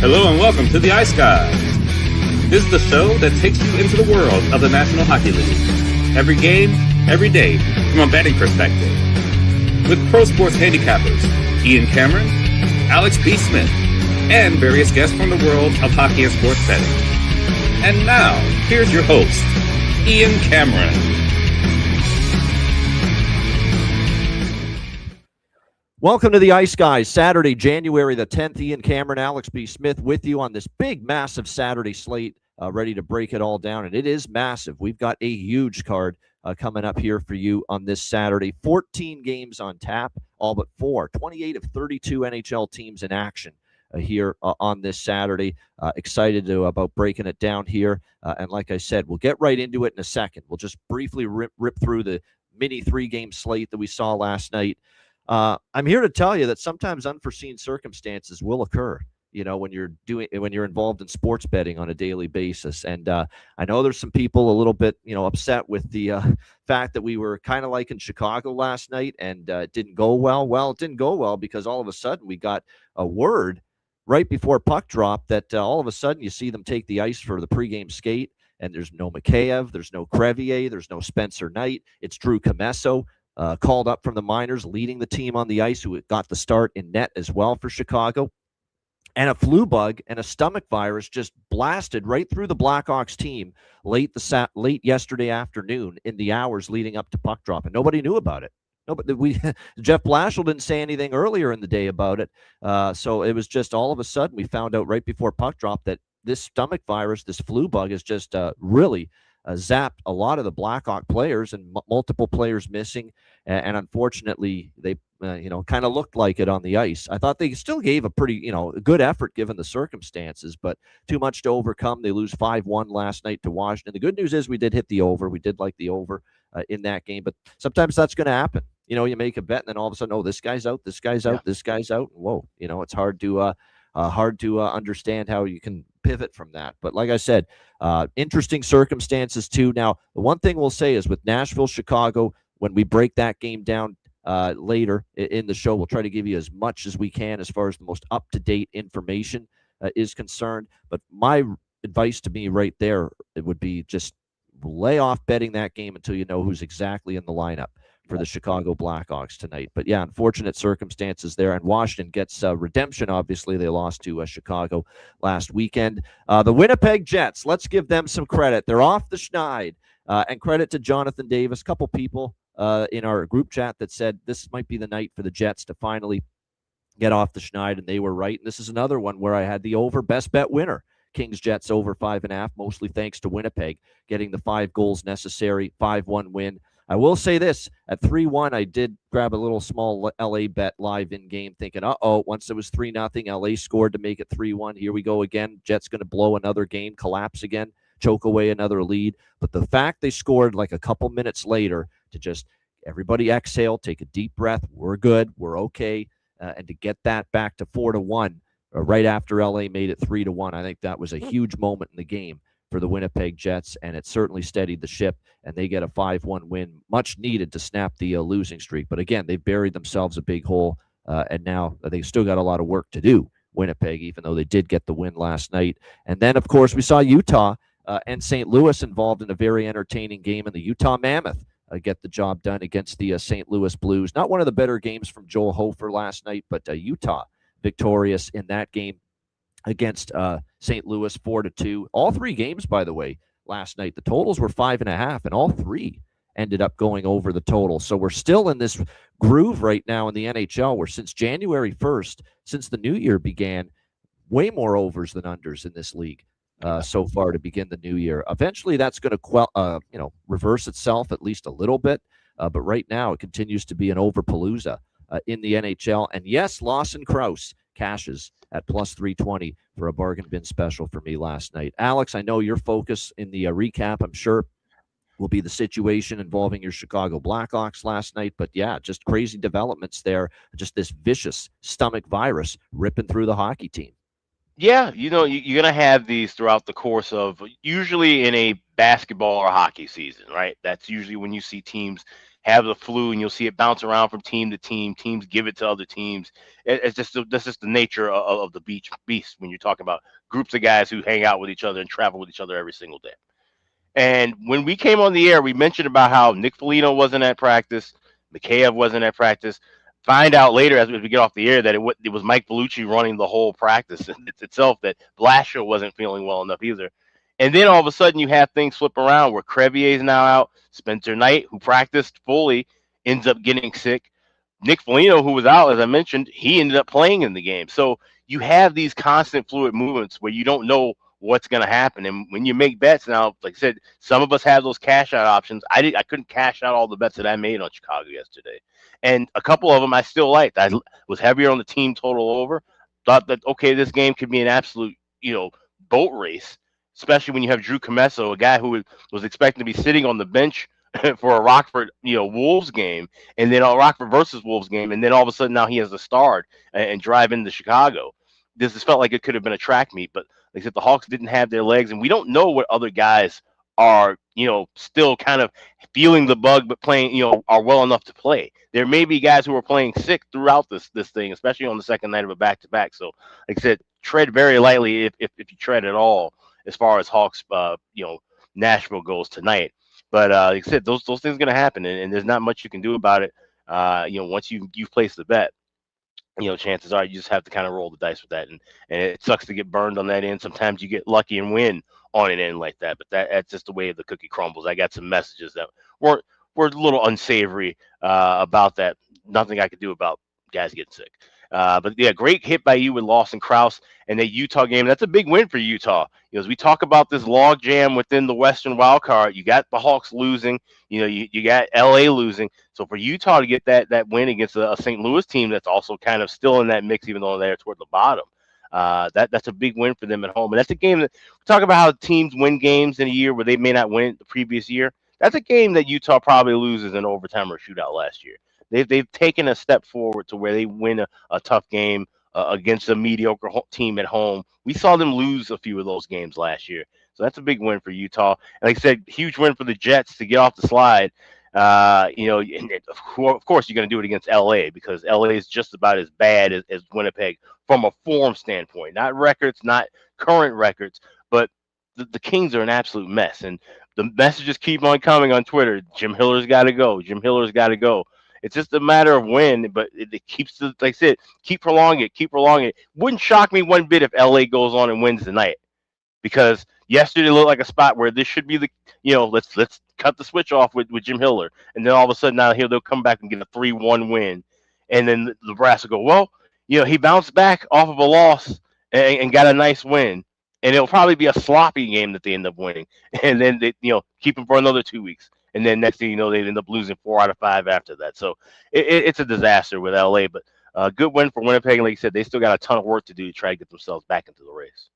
Hello and welcome to the Ice Guys. This is the show that takes you into the world of the National Hockey League. Every game, every day, from a betting perspective. With pro sports handicappers, Ian Cameron, Alex B. Smith, and various guests from the world of hockey and sports betting. And now, here's your host, Ian Cameron. Welcome to the Ice Guys, Saturday, January the 10th. Ian Cameron, Alex B. Smith with you on this big, massive Saturday slate, ready to break it all down. And it is massive. We've got a huge card coming up here for you on this Saturday. 14 games on tap, all but 28 of 32 NHL teams in action here on this Saturday. Excited about breaking it down here. And like I said, we'll get right into it in a second. We'll just briefly rip through the mini 3-game slate that we saw last night. I'm here to tell you that sometimes unforeseen circumstances will occur, when you're involved in sports betting on a daily basis. And I know there's some people a little bit, upset with the fact that we were kind of like in Chicago last night and it didn't go well. Well, it didn't go well because all of a sudden we got a word right before puck drop that all of a sudden you see them take the ice for the pregame skate, and there's no Mikheyev, there's no Crevier, there's no Spencer Knight. It's Drew Commesso. Called up from the minors, leading the team on the ice, who got the start in net as well for Chicago. And a flu bug and a stomach virus just blasted right through the Blackhawks team late yesterday afternoon in the hours leading up to puck drop, and nobody knew about it. Jeff Blashill didn't say anything earlier in the day about it, so it was just all of a sudden we found out right before puck drop that this stomach virus, this flu bug, is just really zapped a lot of the Blackhawk players, and multiple players missing. And unfortunately, they, kind of looked like it on the ice. I thought they still gave a pretty, good effort given the circumstances, but too much to overcome. They lose 5-1 last night to Washington. The good news is we did hit the over. We did like the over in that game, but sometimes that's going to happen. You make a bet and then all of a sudden, this guy's out, this guy's out, this guy's out. Whoa, it's hard to understand how you can pivot from that. But like I said, interesting circumstances too. Now, the one thing we'll say is with Nashville, Chicago, when we break that game down later in the show, we'll try to give you as much as we can as far as the most up-to-date information is concerned. But my advice to me right there, it would be just lay off betting that game until you know who's exactly in the lineup for the Chicago Blackhawks tonight. But yeah, unfortunate circumstances there. And Washington gets redemption. Obviously, they lost to Chicago last weekend. The Winnipeg Jets, let's give them some credit. They're off the schneid. And credit to Jonathan Davis. A couple people in our group chat that said this might be the night for the Jets to finally get off the schneid, and they were right. And this is another one where I had the over, best bet winner. Kings Jets over 5.5, mostly thanks to Winnipeg getting the 5 goals necessary, 5-1 win. I will say this, at 3-1, I did grab a little small LA bet live in-game thinking, once it was 3-0, LA scored to make it 3-1. Here we go again. Jets going to blow another game, collapse again, choke away another lead. But the fact they scored like a couple minutes later to just everybody exhale, take a deep breath, we're good, we're okay, and to get that back to 4-1 right after LA made it 3-1, I think that was a huge moment in the game for the Winnipeg Jets, and it certainly steadied the ship, and they get a 5-1 win, much needed to snap the losing streak. But again, they've buried themselves a big hole, and now they've still got a lot of work to do, Winnipeg, even though they did get the win last night. And then, of course, we saw Utah and St. Louis involved in a very entertaining game, and the Utah Mammoth get the job done against the St. Louis Blues. Not one of the better games from Joel Hofer last night, but Utah victorious in that game against St. Louis 4-2. All 3 games, by the way, last night, the totals were 5.5, and all 3 ended up going over the total. So we're still in this groove right now in the NHL where since January 1st, since the new year began, way more overs than unders in this league so far to begin the new year. Eventually that's going to reverse itself at least a little bit, but right now it continues to be an overpalooza in the NHL. And yes, Lawson Krause cashes at plus 320 for a bargain bin special for me last night. Alex, I know your focus in the recap, I'm sure, will be the situation involving your Chicago Blackhawks last night. But yeah, just crazy developments there. Just this vicious stomach virus ripping through the hockey team. Yeah, you're going to have these throughout the course of usually in a basketball or hockey season, right? That's usually when you see teams have the flu, and you'll see it bounce around from team to team. Teams give it to other teams. That's just the nature of the beast when you're talking about groups of guys who hang out with each other and travel with each other every single day. And when we came on the air, we mentioned about how Nick Foligno wasn't at practice, Mikheyev wasn't at practice. Find out later as we get off the air that it was Mike Bellucci running the whole practice itself, that Blashill wasn't feeling well enough either. And then all of a sudden you have things flip around where Crevier is now out. Spencer Knight, who practiced fully, ends up getting sick. Nick Foligno, who was out, as I mentioned, he ended up playing in the game. So you have these constant fluid movements where you don't know what's going to happen. And when you make bets now, like I said, some of us have those cash out options. I couldn't cash out all the bets that I made on Chicago yesterday. And a couple of them I still liked. I was heavier on the team total over. Thought that, okay, this game could be an absolute, boat race, especially when you have Drew Commesso, a guy who was expecting to be sitting on the bench for a Rockford, Wolves game, and then a Rockford versus Wolves game, and then all of a sudden now he has to start and drive into Chicago. This has felt like it could have been a track meet, but like I said, the Hawks didn't have their legs, and we don't know what other guys are, still kind of feeling the bug, but playing, are well enough to play. There may be guys who are playing sick throughout this thing, especially on the second night of a back-to-back. So, like I said, tread very lightly if you tread at all as far as Hawks, Nashville goes tonight. But like I said, those things are going to happen, and there's not much you can do about it. Once you've placed the bet, chances are you just have to kind of roll the dice with that, and it sucks to get burned on that end. Sometimes you get lucky and win on an end like that, but that's just the way the cookie crumbles. I got some messages that were a little unsavory about that. Nothing I could do about guys getting sick. But yeah, great hit by you with Lawson Krause and that Utah game. That's a big win for Utah. As we talk about this log jam within the Western wild card, you got the Hawks losing, you got LA losing. So for Utah to get that win against a St. Louis team that's also kind of still in that mix, even though they're toward the bottom, that's a big win for them at home. And that's a game that we talk about how teams win games in a year where they may not win it the previous year. That's a game that Utah probably loses in overtime or shootout last year. They've taken a step forward to where they win a tough game against a mediocre team at home. We saw them lose a few of those games last year. So that's a big win for Utah. And like I said, huge win for the Jets to get off the slide. And of course, you're going to do it against LA because LA is just about as bad as Winnipeg from a form standpoint. Not records, not current records, but the Kings are an absolute mess. And the messages keep on coming on Twitter. Jim Hiller's got to go. Jim Hiller's got to go. It's just a matter of when, but it keeps, like I said, keep prolonging it. Wouldn't shock me one bit if LA goes on and wins tonight, because yesterday looked like a spot where this should be the, let's cut the switch off with Jim Hiller, and then all of a sudden now they'll come back and get a 3-1 win, and then the brass will go, well, he bounced back off of a loss and got a nice win, and it'll probably be a sloppy game that they end up winning, and then they keep him for another 2 weeks. And then next thing you know, they end up losing 4 out of 5 after that. So it's a disaster with LA, but a good win for Winnipeg. And like you said, they still got a ton of work to do to try to get themselves back into the race.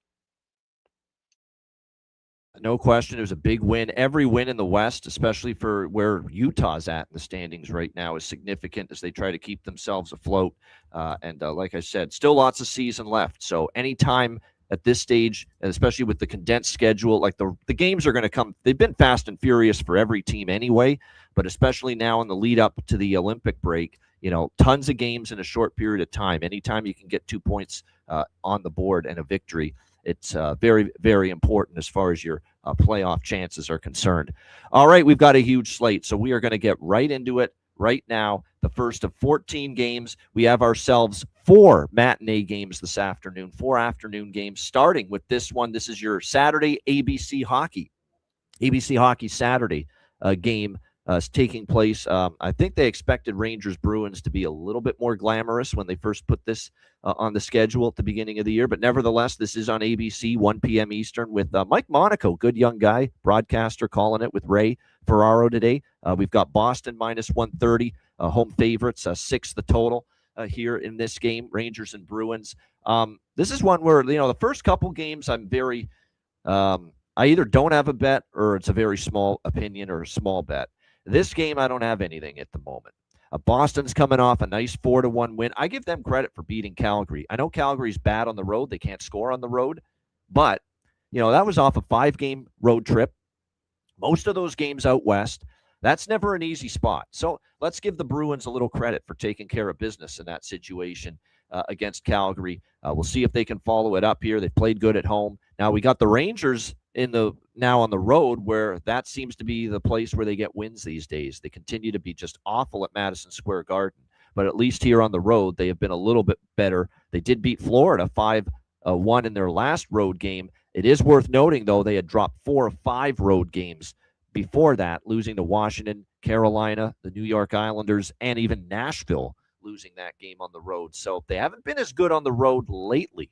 No question. It was a big win. Every win in the West, especially for where Utah's at in the standings right now, is significant as they try to keep themselves afloat. And like I said, still lots of season left. So anytime at this stage, and especially with the condensed schedule, like the games are going to come. They've been fast and furious for every team anyway, but especially now in the lead up to the Olympic break, tons of games in a short period of time. Anytime you can get 2 points on the board and a victory, it's very, very important as far as your playoff chances are concerned. All right, we've got a huge slate, so we are going to get right into it right now. The first of 14 games. We have ourselves 4 matinee games this afternoon, 4 afternoon games, starting with this one. This is your Saturday ABC Hockey Saturday game is taking place. I think they expected Rangers Bruins to be a little bit more glamorous when they first put this on the schedule at the beginning of the year, but nevertheless, this is on ABC, 1 p.m. Eastern, with Mike Monaco, good young guy, broadcaster, calling it with Ray Ferraro today. We've got Boston minus 130, home favorites, 6 the total here in this game, Rangers and Bruins. This is one where, the first couple games I'm very, I either don't have a bet or it's a very small opinion or a small bet. This game, I don't have anything at the moment. Boston's coming off a nice 4-1 win. I give them credit for beating Calgary. I know Calgary's bad on the road. They can't score on the road. But, that was off a 5-game road trip. Most of those games out west, That's never an easy spot. So let's give the Bruins a little credit for taking care of business in that situation against Calgary. We'll see if they can follow it up here. They played good at home. Now we got the Rangers now on the road, where that seems to be the place where they get wins these days. They continue to be just awful at Madison Square Garden, but at least here on the road, they have been a little bit better. They did beat Florida 5-1 in their last road game. It is worth noting, though, they had dropped 4 of 5 road games before that, losing to Washington, Carolina, the New York Islanders, and even Nashville, losing that game on the road. So they haven't been as good on the road lately,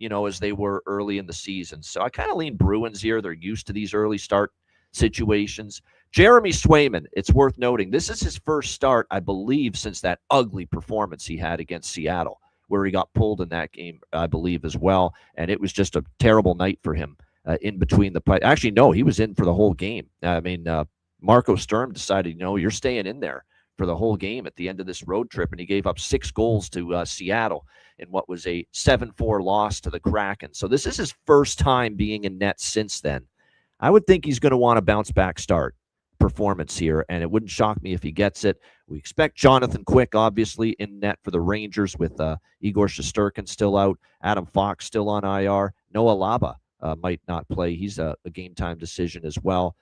as they were early in the season. So I kind of lean Bruins here. They're used to these early start situations. Jeremy Swayman, it's worth noting, this is his first start, I believe, since that ugly performance he had against Seattle, where he got pulled in that game, I believe, as well. And it was just a terrible night for him in between the play. Actually, no, he was in for the whole game. I mean, Marco Sturm decided, you're staying in there for the whole game at the end of this road trip, and he gave up 6 goals to Seattle in what was a 7-4 loss to the Kraken. So this is his first time being in net since then. I would think he's going to want a bounce-back start performance here, and it wouldn't shock me if he gets it. We expect Jonathan Quick, obviously, in net for the Rangers with Igor Shesterkin still out, Adam Fox still on IR. Noah Laba might not play. He's a game-time decision as well.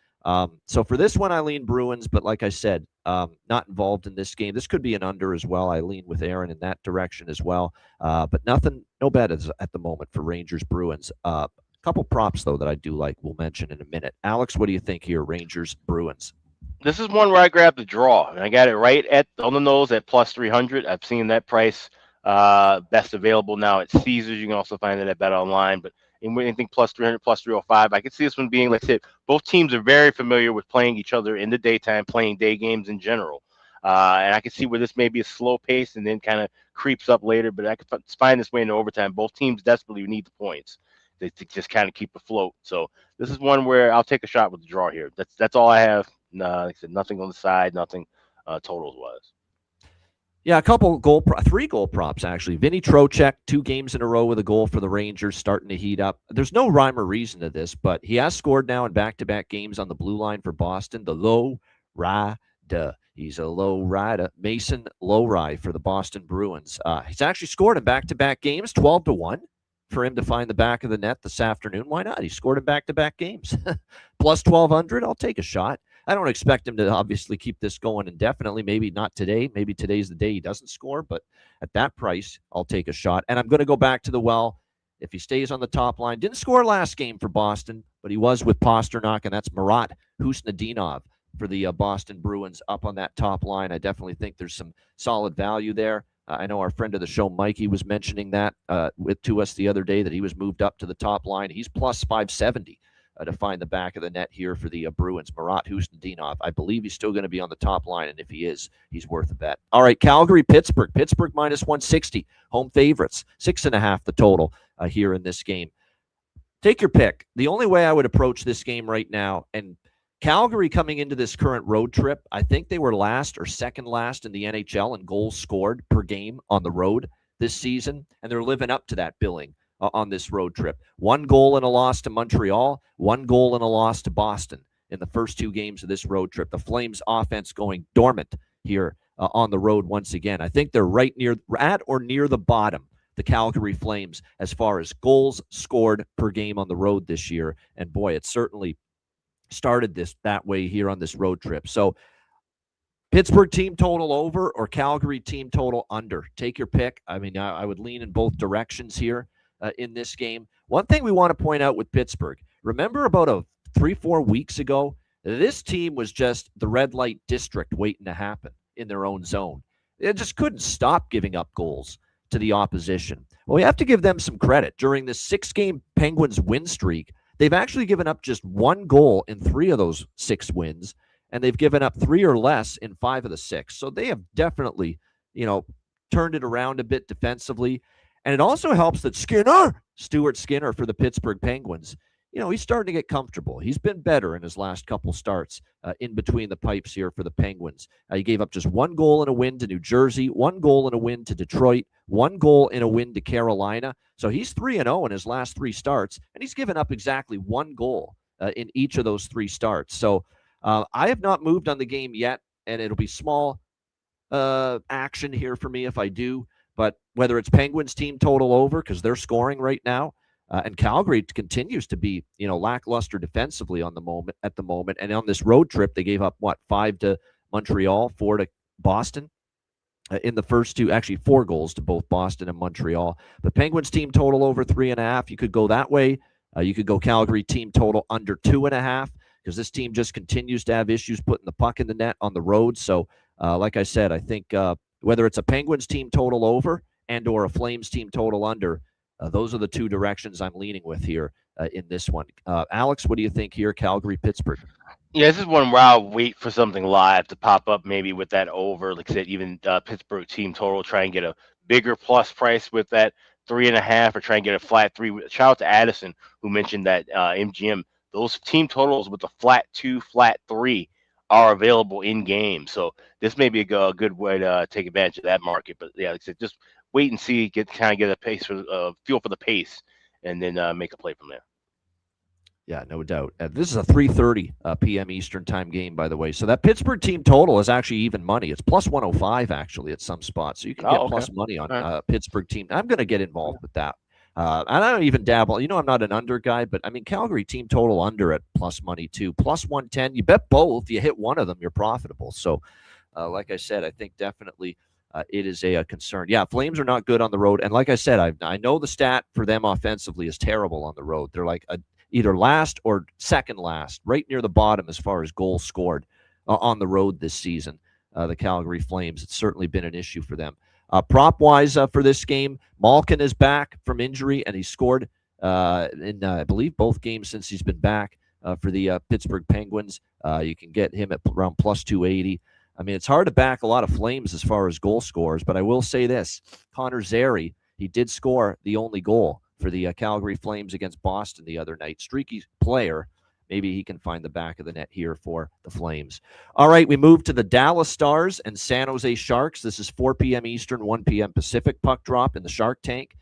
So for this one, I lean Bruins, but like I said, not involved in this game. This could be an under as well. I lean with Aaron in that direction as well. But no bet at the moment for Rangers Bruins. Couple props, though, that I do like we'll mention in a minute. Alex, what do you think here, Rangers Bruins? This is one where I grabbed the draw, and I got it right on the nose at plus 300. I've seen that price best available now at Caesars. You can also find it at Bet Online, but anything plus 300, plus 305. I could see this one being, like I said, both teams are very familiar with playing each other in the daytime, playing day games in general. And I can see where this may be a slow pace and then kind of creeps up later, but I could find this way into overtime. Both teams desperately need the points to just kind of keep afloat. So this is one where I'll take a shot with the draw here. That's all I have. Like I said, nothing on the side, nothing totals-wise. Yeah, 3 goal props, actually. Vinny Trocheck, 2 games in a row with a goal for the Rangers, starting to heat up. There's no rhyme or reason to this, but he has scored now in back-to-back games on the blue line for Boston. The low rider. He's a low rider. Mason Lowry for the Boston Bruins. He's actually scored in back-to-back games, 12-1 for him to find the back of the net this afternoon. Why not? He scored in back-to-back games. Plus 1,200, I'll take a shot. I don't expect him to obviously keep this going indefinitely. Maybe not today. Maybe today's the day he doesn't score. But at that price, I'll take a shot. And I'm going to go back to the well. If he stays on the top line, didn't score last game for Boston, but he was with Pasternak, and that's Marat Husnadinov for the Boston Bruins up on that top line. I definitely think there's some solid value there. I know our friend of the show, Mikey, was mentioning that to us the other day, that he was moved up to the top line. He's plus 570 to find the back of the net here for the Bruins. Marat Husnadinov, I believe he's still going to be on the top line, and if he is, he's worth a bet. All right, Calgary, Pittsburgh. Pittsburgh minus 160, home favorites, 6.5 the total here in this game. Take your pick. The only way I would approach this game right now, and Calgary coming into this current road trip, I think they were last or second last in the NHL in goals scored per game on the road this season, and they're living up to that billing on this road trip. 1 goal and a loss to Montreal, 1 goal and a loss to Boston in the first 2 games of this road trip. The Flames offense going dormant here on the road once again. I think they're right at or near the bottom, the Calgary Flames, as far as goals scored per game on the road this year. And boy, it certainly started that way here on this road trip. So Pittsburgh team total over or Calgary team total under. Take your pick. I mean, I would lean in both directions here in this game. One thing we want to point out with Pittsburgh, remember about 3-4 weeks ago, this team was just the red light district waiting to happen in their own zone. They just couldn't stop giving up goals to the opposition. Well, we have to give them some credit. During this 6-game Penguins win streak, they've actually given up just 1 goal in 3 of those 6 wins, and they've given up 3 or less in 5 of the 6. So they have definitely, turned it around a bit defensively. And it also helps that Stuart Skinner for the Pittsburgh Penguins, he's starting to get comfortable. He's been better in his last couple starts in between the pipes here for the Penguins. He gave up just 1 goal in a win to New Jersey, 1 goal in a win to Detroit, 1 goal in a win to Carolina. So he's 3-0 in his last 3 starts, and he's given up exactly 1 goal in each of those 3 starts. So I have not moved on the game yet, and it'll be small action here for me if I do. But whether it's Penguins team total over because they're scoring right now, and Calgary continues to be lackluster defensively at the moment. And on this road trip, they gave up 5 to Montreal, 4 to Boston. In the first two, actually 4 goals to both Boston and Montreal. But Penguins team total over 3.5. You could go that way. You could go Calgary team total under 2.5 because this team just continues to have issues putting the puck in the net on the road. So, like I said, I think whether it's a Penguins team total over and or a Flames team total under, those are the two directions I'm leaning with here in this one. Alex, what do you think here, Calgary, Pittsburgh? Yeah, this is one where I'll wait for something live to pop up, maybe with that over. Like I said, even Pittsburgh team total, try and get a bigger plus price with that 3.5, or try and get a flat 3. Shout out to Addison, who mentioned that MGM, those team totals with the flat 2, flat 3 are available in game. So this may be a good way to take advantage of that market. But yeah, like I said, just wait and see, get a pace for feel for the pace, and then make a play from there. Yeah, no doubt. This is a 3:30 p.m. Eastern time game, by the way. So that Pittsburgh team total is actually even money. It's plus 105 actually at some spots. So you can get plus money on Pittsburgh team. I'm going to get involved with that. And I don't even dabble. I'm not an under guy, but I mean Calgary team total under at plus money too. Plus 110. You bet both. You hit one of them, you're profitable. So, like I said, I think definitely it is a concern. Yeah, Flames are not good on the road, and like I said, I know the stat for them offensively is terrible on the road. They're like either last or second last, right near the bottom as far as goals scored on the road this season. The Calgary Flames, it's certainly been an issue for them. Prop-wise for this game, Malkin is back from injury, and he scored in, I believe, both games since he's been back for the Pittsburgh Penguins. You can get him at around plus 280. I mean, it's hard to back a lot of Flames as far as goal scorers, but I will say this. Connor Zary, he did score the only goal for the Calgary Flames against Boston the other night. Streaky player. Maybe he can find the back of the net here for the Flames. All right, we move to the Dallas Stars and San Jose Sharks. This is 4 p.m. Eastern, 1 p.m. Pacific puck drop in the Shark Tank.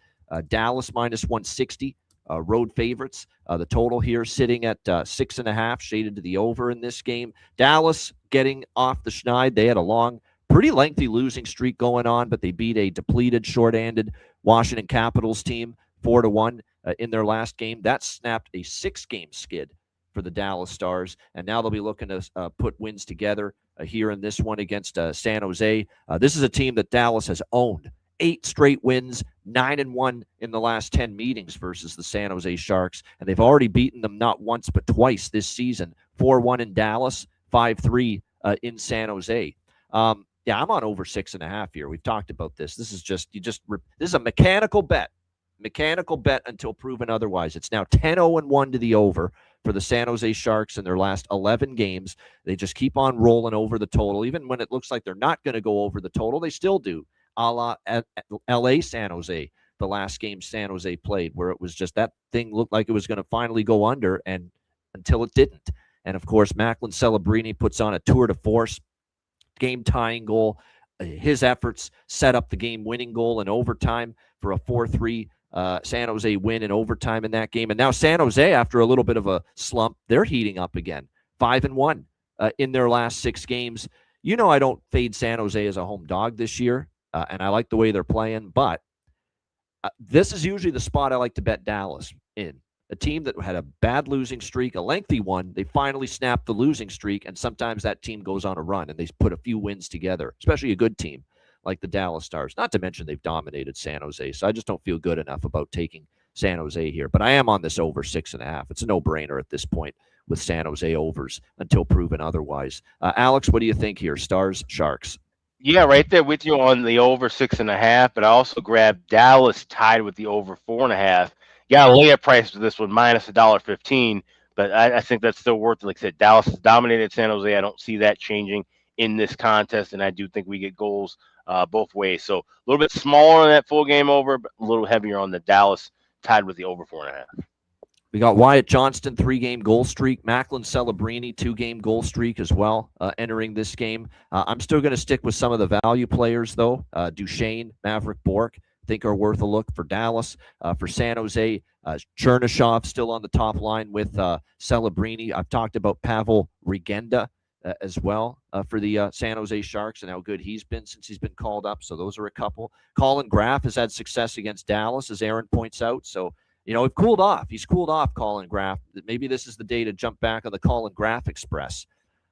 Dallas minus 160, road favorites. The total here sitting at 6.5, shaded to the over in this game. Dallas getting off the schneid. They had a long, pretty lengthy losing streak going on, but they beat a depleted, short-handed Washington Capitals team 4-1 in their last game. That snapped a 6-game skid for the Dallas Stars, and now they'll be looking to put wins together here in this one against San Jose. This is a team that Dallas has owned. 8 straight wins, 9-1 in the last 10 meetings versus the San Jose Sharks, and they've already beaten them not once but twice this season. 4-1 in Dallas, 5-3 in San Jose. Yeah, I'm on over 6.5 here. We've talked about this. This is this is a mechanical bet. Mechanical bet until proven otherwise. It's now 10-0-1 to the over for the San Jose Sharks in their last 11 games. They just keep on rolling over the total. Even when it looks like they're not going to go over the total, they still do. A la LA San Jose, the last game San Jose played, where it was just that thing looked like it was going to finally go under, and until it didn't. And of course, Macklin Celebrini puts on a tour de force, game-tying goal. His efforts set up the game-winning goal in overtime for a 4-3 San Jose win in overtime in that game. And now San Jose, after a little bit of a slump, they're heating up again. 5-1 in their last 6 games. I don't fade San Jose as a home dog this year, and I like the way they're playing, but this is usually the spot I like to bet Dallas in. A team that had a bad losing streak, a lengthy one, they finally snapped the losing streak, and sometimes that team goes on a run, and they put a few wins together, especially a good team like the Dallas Stars. Not to mention they've dominated San Jose, so I just don't feel good enough about taking San Jose here. But I am on this over 6.5. It's a no-brainer at this point with San Jose overs until proven otherwise. Alex, what do you think here? Stars, Sharks? Yeah, right there with you on the over 6.5, but I also grabbed Dallas tied with the over 4.5. Got a layup price for this one, minus $1.15, but I think that's still worth it. Like I said, Dallas has dominated San Jose. I don't see that changing in this contest, and I do think we get goals both ways. So a little bit smaller on that full game over, but a little heavier on the Dallas tied with the over 4.5. We got Wyatt Johnston, 3-game goal streak. Macklin Celebrini, 2-game goal streak as well, entering this game. I'm still going to stick with some of the value players, though. Duchesne, Maverick Bourque, think are worth a look for Dallas. For San Jose, Chernyshov still on the top line with Celebrini. I've talked about Pavel Regenda as well for the San Jose Sharks and how good he's been since he's been called up. So those are a couple. Colin Graff has had success against Dallas, as Aaron points out. So, it cooled off. He's cooled off, Colin Graff. Maybe this is the day to jump back on the Colin Graff Express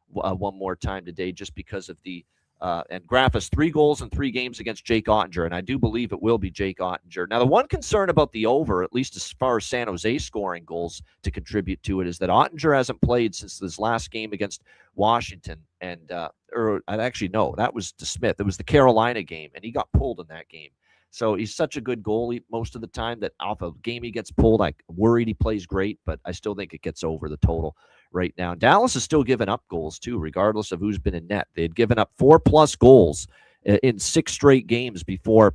one more time today, just because of the and Graff has 3 goals in 3 games against Jake Ottinger, and I do believe it will be Jake Ottinger. Now, the one concern about the over, at least as far as San Jose scoring goals to contribute to it, is that Ottinger hasn't played since this last game against Washington, and or actually no, that was to Smith. It was the Carolina game, and he got pulled in that game. So he's such a good goalie most of the time that off a game he gets pulled, I'm worried he plays great, but I still think it gets over the total right now. Dallas is still giving up goals too, regardless of who's been in net. They had given up 4+ goals in 6 straight games before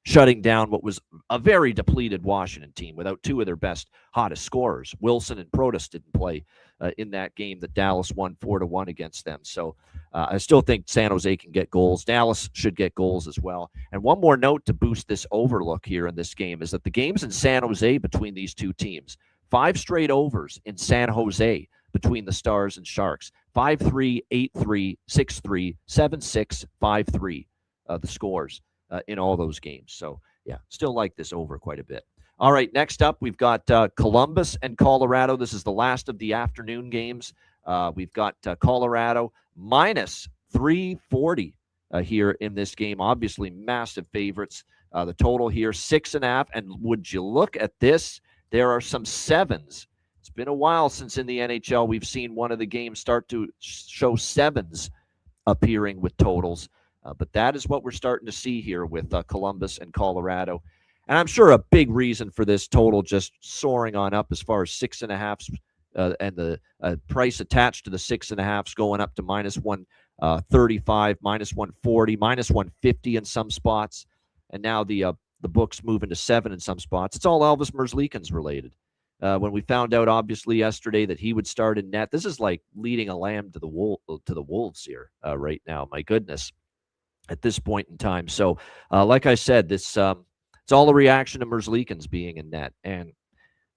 shutting down what was a very depleted Washington team without 2 of their best, hottest scorers. Wilson and Protas didn't play in that game that Dallas won 4-1 against them. So I still think San Jose can get goals. Dallas should get goals as well. And one more note to boost this overlook here in this game is that the games in San Jose between these 2 teams, 5 straight overs in San Jose between the Stars and Sharks. 5-3, 8-3, 6-3, 7-6, 5-3, the scores in all those games. So, yeah, still like this over quite a bit. All right, next up, we've got Columbus and Colorado. This is the last of the afternoon games. We've got Colorado minus 340 here in this game. Obviously, massive favorites. The total here, 6.5. And would you look at this? There are some 7s. It's been a while since in the NHL we've seen one of the games start to show 7s appearing with totals. But that is what we're starting to see here with Columbus and Colorado. And I'm sure a big reason for this total just soaring on up as far as 6.5 and the price attached to the 6.5 going up to minus 135, minus 140, minus 150 in some spots. And now the books moving to 7 in some spots. It's all Elvis Merzlikins related. When we found out, obviously, yesterday that he would start in net, this is like leading a lamb to the wolves here right now. My goodness, at this point in time. So, like I said, this it's all a reaction to Merzlikins being in net, and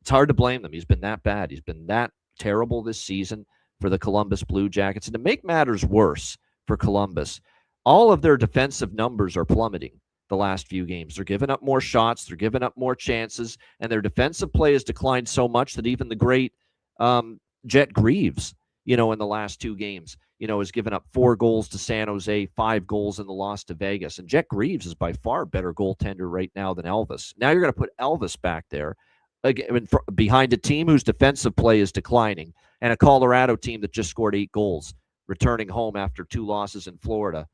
it's hard to blame them. He's been that bad. He's been that terrible this season for the Columbus Blue Jackets. And to make matters worse for Columbus, all of their defensive numbers are plummeting the last few games. They're giving up more shots. They're giving up more chances. And their defensive play has declined so much that even the great Jet Greaves, in the last 2 games, has given up 4 goals to San Jose, 5 goals in the loss to Vegas. And Jet Greaves is by far a better goaltender right now than Elvis. Now you're going to put Elvis back there again, behind a team whose defensive play is declining and a Colorado team that just scored 8 goals, returning home after 2 losses in Florida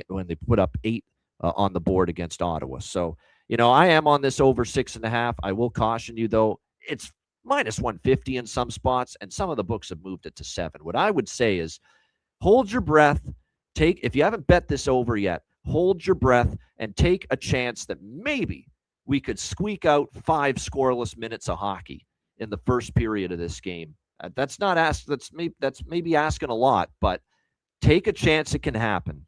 when they put up 8 on the board against Ottawa. So, I am on this over 6.5. I will caution you, though, it's minus 150 in some spots, and some of the books have moved it to 7. What I would say is hold your breath. If you haven't bet this over yet, hold your breath and take a chance that maybe we could squeak out 5 scoreless minutes of hockey in the first period of this game. That's maybe asking a lot, but take a chance it can happen.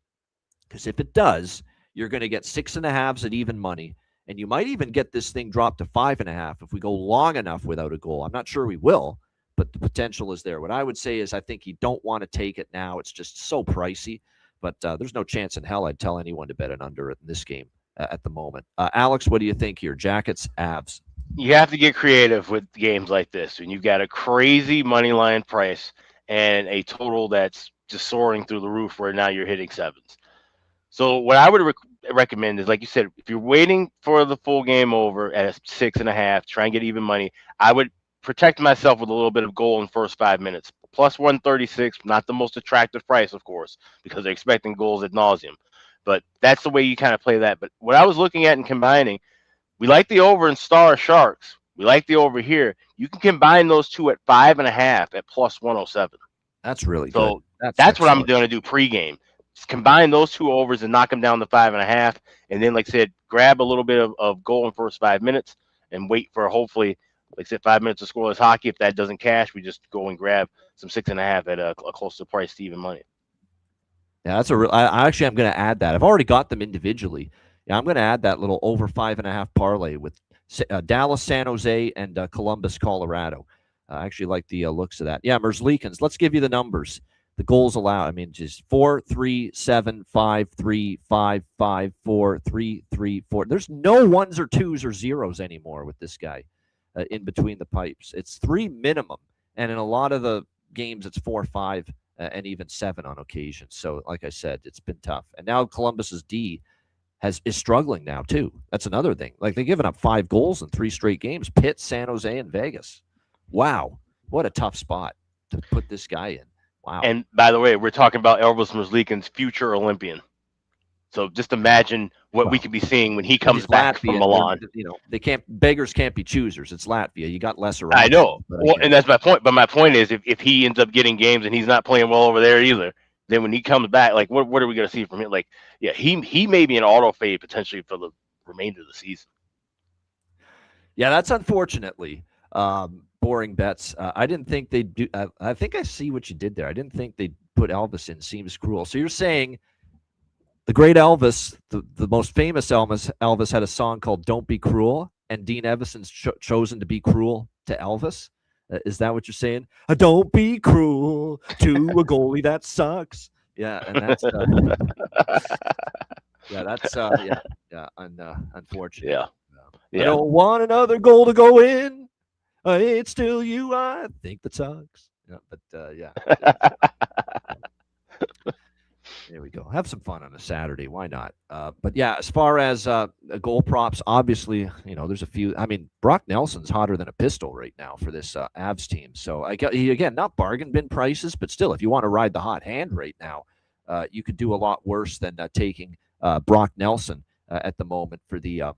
Because if it does, you're going to get 6.5s at even money. And you might even get this thing dropped to 5.5 if we go long enough without a goal. I'm not sure we will, but the potential is there. What I would say is I think you don't want to take it now. It's just so pricey. But there's no chance in hell I'd tell anyone to bet an under in this game at the moment. Alex, what do you think here? Jackets, Avs. You have to get creative with games like this when you've got a crazy money line price and a total that's just soaring through the roof where now you're hitting 7s. So what I would recommend is, like you said, if you're waiting for the full game over at a 6.5, try and get even money. I would protect myself with a little bit of goal in the first 5 minutes. Plus 136, not the most attractive price, of course, because they're expecting goals ad nauseum. But that's the way you kind of play that. But what I was looking at and combining, we like the over in Star Sharks. We like the over here. You can combine those 2 at 5.5 at plus 107. That's really good. So that's what I'm going to do pregame. Just combine those 2 overs and knock them down to 5.5. And then, like I said, grab a little bit of goal in the first 5 minutes and wait for hopefully, like I said, 5 minutes of scoreless hockey. If that doesn't cash, we just go and grab some 6.5 at a close to price to even money. Yeah, that's I'm going to add that. I've already got them individually Yeah, I'm going to add that little over 5.5 parlay with Dallas, San Jose, and Columbus, Colorado. I actually like the looks of that. Yeah, Merzlikins. Let's give you the numbers. The goals allowed. I mean, just 4, 3, 7, 5, 3, 5, 5, 4, 3, 3, 4. There's no ones or twos or zeros anymore with this guy in between the pipes. It's 3 minimum, and in a lot of the games, it's 4, 5, and even 7 on occasion. So, like I said, it's been tough. And now Columbus's D is struggling now too. That's another thing. Like, they've given up 5 goals in 3 straight games. Pitt, San Jose, and Vegas. Wow, what a tough spot to put this guy in. Wow. And by the way, we're talking about Elvis Merzlikins, future Olympian. So just imagine what we could be seeing when he comes back from Milan. You know, beggars can't be choosers. It's Latvia. You got lesser. I know. Well, and that's my point. But my point is, if he ends up getting games and he's not playing well over there either, then when he comes back, like, what are we going to see from him? Like, yeah, he may be an auto fade potentially for the remainder of the season. Yeah, that's unfortunately boring bets. I didn't think they'd do. I think I see what you did there. I didn't think they'd put Elvis in. Seems cruel. So you're saying the great Elvis, the most famous Elvis had a song called "Don't Be Cruel," and Dean Evison's chosen to be cruel to Elvis. Is that what you're saying? Don't be cruel to a goalie that sucks. Yeah, and that's unfortunate. Yeah. I don't want another goal to go in. It's still you, I think, that sucks. Yeah, but there we go. Have some fun on a Saturday. Why not? But yeah, as far as goal props, obviously, there's a few. I mean, Brock Nelson's hotter than a pistol right now for this Avs team. So again, not bargain bin prices, but still, if you want to ride the hot hand right now, you could do a lot worse than taking Brock Nelson at the moment for the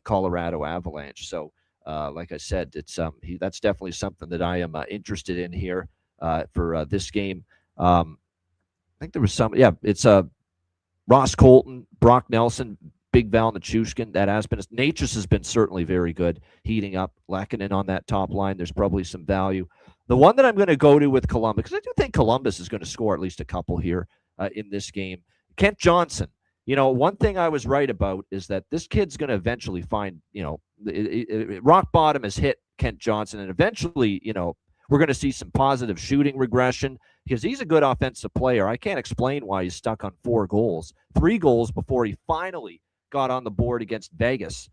Colorado Avalanche. So, like I said, it's that's definitely something that I am interested in here for this game. I think there was some. Yeah, it's Ross Colton, Brock Nelson, Big Val Nichushkin. That has been Natchez has been certainly very good, heating up. Lehkonen on that top line. There's probably some value. The one that I'm going to go to with Columbus, because I do think Columbus is going to score at least a couple here in this game. Kent Johnson. One thing I was right about is that this kid's going to eventually find, rock bottom has hit Kent Johnson, and eventually, we're going to see some positive shooting regression because he's a good offensive player. I can't explain why he's stuck on 4 goals, 3 goals before he finally got on the board against Vegas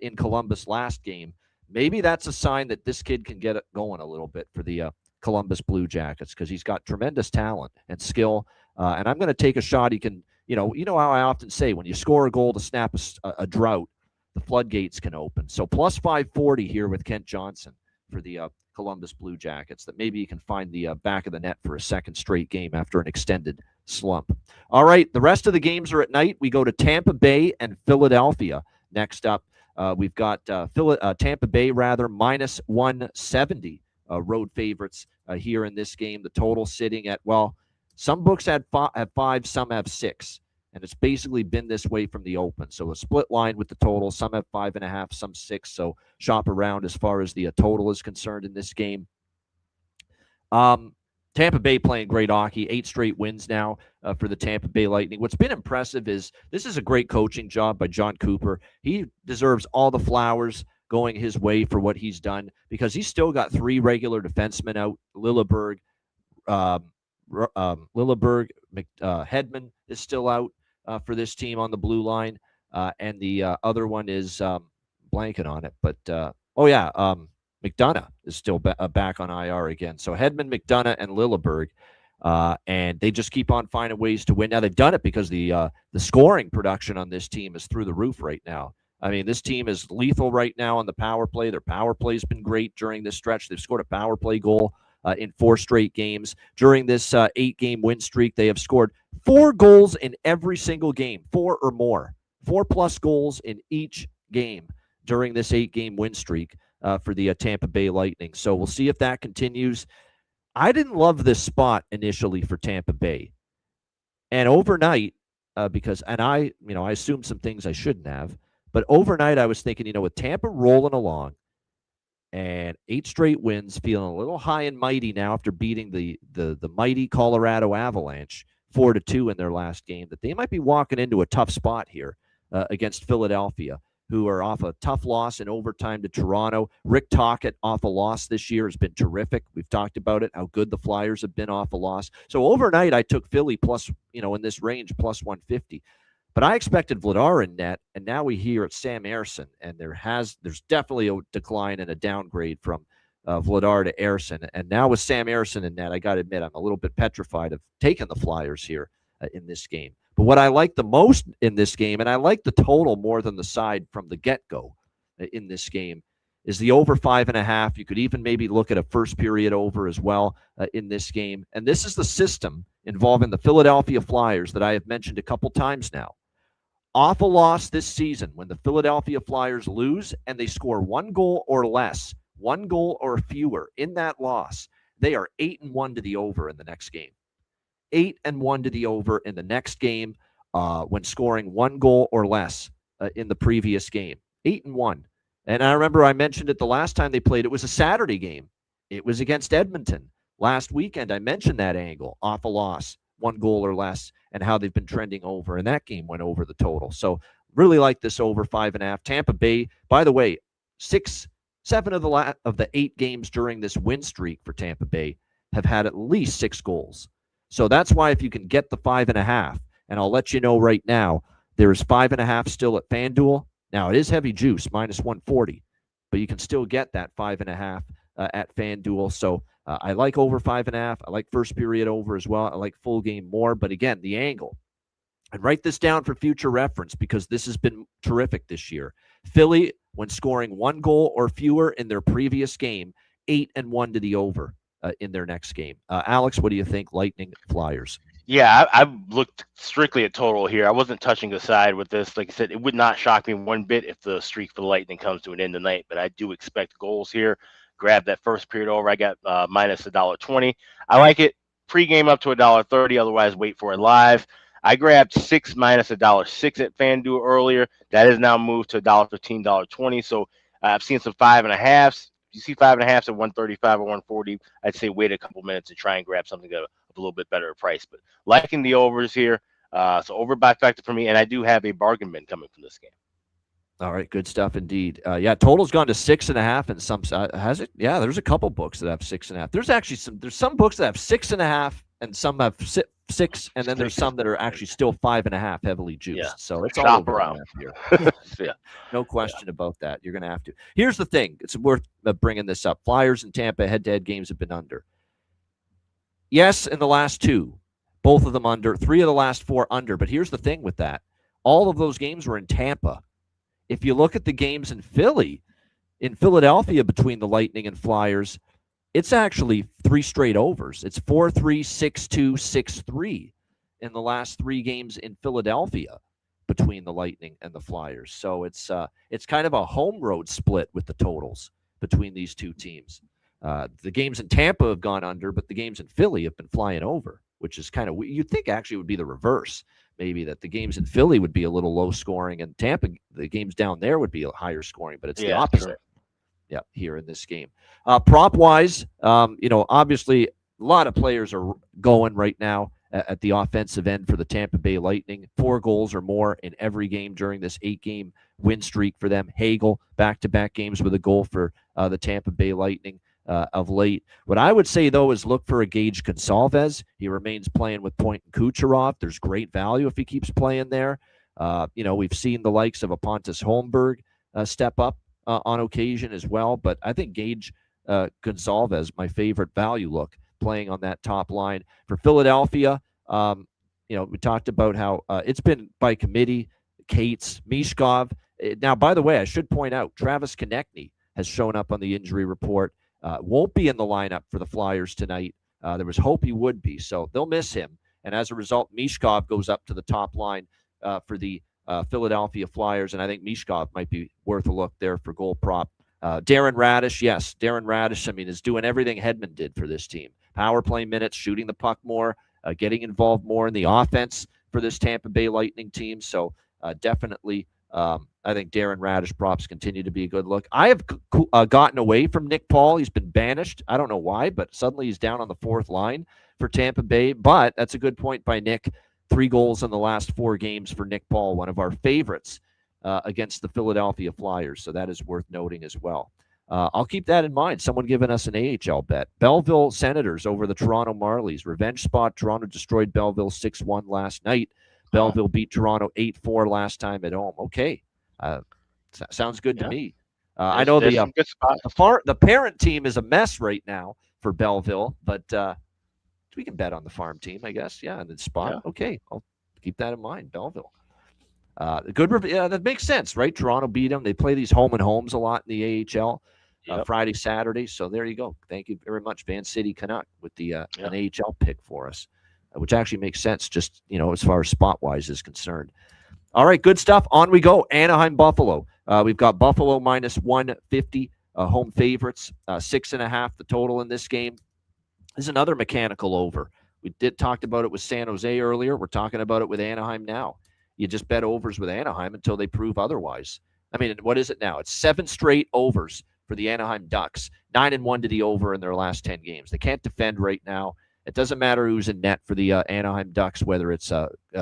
in Columbus last game. Maybe that's a sign that this kid can get it going a little bit for the Columbus Blue Jackets because he's got tremendous talent and skill. And I'm going to take a shot. He can, you know how I often say when you score a goal to snap a drought, the floodgates can open. So plus 540 here with Kent Johnson for the Columbus Blue Jackets, that maybe you can find the back of the net for a second straight game after an extended slump. All right, the rest of the games are at night. We go to Tampa Bay and Philadelphia next up. We've got Tampa Bay, minus 170 road favorites here in this game. The total sitting at, some books have 5, some have 6. And it's basically been this way from the open. So a split line with the total. Some have 5.5, some 6. So shop around as far as the total is concerned in this game. Tampa Bay playing great hockey. 8 straight wins now for the Tampa Bay Lightning. What's been impressive is this is a great coaching job by John Cooper. He deserves all the flowers going his way for what he's done because he's still got 3 regular defensemen out. Lilleberg, Hedman is still out for this team on the blue line. And the other one is blanking on it. But, McDonough is still back on IR again. So Hedman, McDonough, and Lilleberg. And they just keep on finding ways to win. Now, they've done it because the scoring production on this team is through the roof right now. I mean, this team is lethal right now on the power play. Their power play has been great during this stretch. They've scored a power play goal in 4 straight games. During this 8-game win streak, they have scored 4 goals in every single game, 4 or more, 4+ goals in each game during this 8-game win streak for the Tampa Bay Lightning. So we'll see if that continues. I didn't love this spot initially for Tampa Bay. And overnight, I assumed some things I shouldn't have, but overnight I was thinking, with Tampa rolling along, and 8 straight wins, feeling a little high and mighty now after beating the mighty Colorado Avalanche 4-2 in their last game, that they might be walking into a tough spot here against Philadelphia, who are off a tough loss in overtime to Toronto. Rick Tocchet off a loss this year has been terrific. We've talked about it, how good the Flyers have been off a loss. So overnight, I took Philly plus, in this range, plus 150. But I expected Vladar in net, and now we hear it's Sam Ersson, and there's definitely a decline and a downgrade from Vladar to Ersson. And now with Sam Ersson in net, I got to admit, I'm a little bit petrified of taking the Flyers here in this game. But what I like the most in this game, and I like the total more than the side from the get-go in this game, is the over 5.5. You could even maybe look at a first period over as well in this game. And this is the system involving the Philadelphia Flyers that I have mentioned a couple times now. Off a loss this season, when the Philadelphia Flyers lose and they score 1 goal or less, 1 goal or fewer in that loss, they are 8-1 to the over in the next game. 8-1 to the over in the next game when scoring 1 goal or less in the previous game. 8-1. And I remember I mentioned it the last time they played. It was a Saturday game. It was against Edmonton. Last weekend, I mentioned that angle, off a loss, 1 goal or less, and how they've been trending over. And that game went over the total. So really like this over 5.5. Tampa Bay, by the way, 7 of the 8 games during this win streak for Tampa Bay have had at least 6 goals. So that's why if you can get the 5.5, and I'll let you know right now, there is 5.5 still at FanDuel. Now, it is heavy juice, minus 140, but you can still get that 5.5 at FanDuel. So I like over 5.5. I like first period over as well. I like full game more. But again, the angle. And write this down for future reference because this has been terrific this year. Philly, when scoring 1 goal or fewer in their previous game, 8-1 to the over in their next game. Alex, what do you think? Lightning, Flyers. Yeah, I've looked strictly at total here. I wasn't touching the side with this. Like I said, it would not shock me one bit if the streak for the Lightning comes to an end tonight, but I do expect goals here. Grab that first period over. I got minus $1.20. I like it pregame up to $1.30. Otherwise, wait for it live. I grabbed 6 minus $1.06 at FanDuel earlier. That has now moved to $1.15, $1.20. So I've seen some 5.5s. You see 5.5s at 135 or 140. I'd say wait a couple minutes and try and grab something at a little bit better price. But liking the overs here. So over by factor for me. And I do have a bargain bin coming from this game. All right, good stuff indeed. Yeah, total's gone to 6.5 and some has it? Yeah, there's a couple books that have 6.5. There's actually some books that have 6.5 and some have 6, and then there's some that are actually still 5.5 heavily juiced. Yeah. So it's all around here. Yeah, no question about that. You're going to have to. Here's the thing. It's worth bringing this up. Flyers and Tampa head-to-head games have been under. Yes, in the last 2, both of them under. 3 of the last 4 under. But here's the thing with that. All of those games were in Tampa. If you look at the games in Philadelphia between the Lightning and Flyers, it's actually 3 straight overs. It's 4-3, 6-2, 6-3 in the last 3 games in Philadelphia between the Lightning and the Flyers. So it's kind of a home road split with the totals between these 2 teams. The games in Tampa have gone under, but the games in Philly have been flying over, which is kind of, you'd think actually would be the reverse. Maybe that the games in Philly would be a little low scoring and Tampa, the games down there would be higher scoring, but it's the opposite. True. Yeah, here in this game. Prop wise, obviously a lot of players are going right now at the offensive end for the Tampa Bay Lightning. 4 goals or more in every game during this 8-game win streak for them. Hagel, back-to-back games with a goal for the Tampa Bay Lightning. Of late. What I would say, though, is look for a Gage Gonsalves. He remains playing with Point and Kucherov. There's great value if he keeps playing there. We've seen the likes of a Pontus Holmberg step up on occasion as well, but I think Gage Gonsalves, my favorite value look, playing on that top line. For Philadelphia, we talked about how it's been by committee, Cates, Mishkov. Now, by the way, I should point out, Travis Konechny has shown up on the injury report. Won't be in the lineup for the Flyers tonight. There was hope he would be, so they'll miss him. And as a result, Mishkov goes up to the top line for the Philadelphia Flyers, and I think Mishkov might be worth a look there for goal prop. Darren Radish, yes, Darren Radish, is doing everything Hedman did for this team. Power play minutes, shooting the puck more, getting involved more in the offense for this Tampa Bay Lightning team. So definitely I think Darren Radish props continue to be a good look. I have gotten away from Nick Paul. He's been banished. I don't know why, but suddenly he's down on the 4th line for Tampa Bay. But that's a good point by Nick. 3 goals in the last 4 games for Nick Paul, one of our favorites against the Philadelphia Flyers. So that is worth noting as well. I'll keep that in mind. Someone giving us an AHL bet. Belleville Senators over the Toronto Marlies. Revenge spot. Toronto destroyed Belleville 6-1 last night. Belleville beat Toronto 8-4 last time at home. Okay. Sounds good to me. I know the parent team is a mess right now for Belleville, but we can bet on the farm team, I guess. Yeah, and the spot. Yeah. Okay, I'll keep that in mind. Belleville. That makes sense, right? Toronto beat them. They play these home and homes a lot in the AHL, Friday, Saturday. So there you go. Thank you very much, Van City Canuck, with the an AHL pick for us, which actually makes sense just, as far as spot-wise is concerned. All right, good stuff. On we go. Anaheim, Buffalo. We've got Buffalo minus 150, home favorites, 6.5 the total in this game. This is another mechanical over. We talked about it with San Jose earlier. We're talking about it with Anaheim now. You just bet overs with Anaheim until they prove otherwise. I mean, what is it now? It's 7 straight overs for the Anaheim Ducks, 9-1 to the over in their last 10 games. They can't defend right now. It doesn't matter who's in net for the Anaheim Ducks, whether it's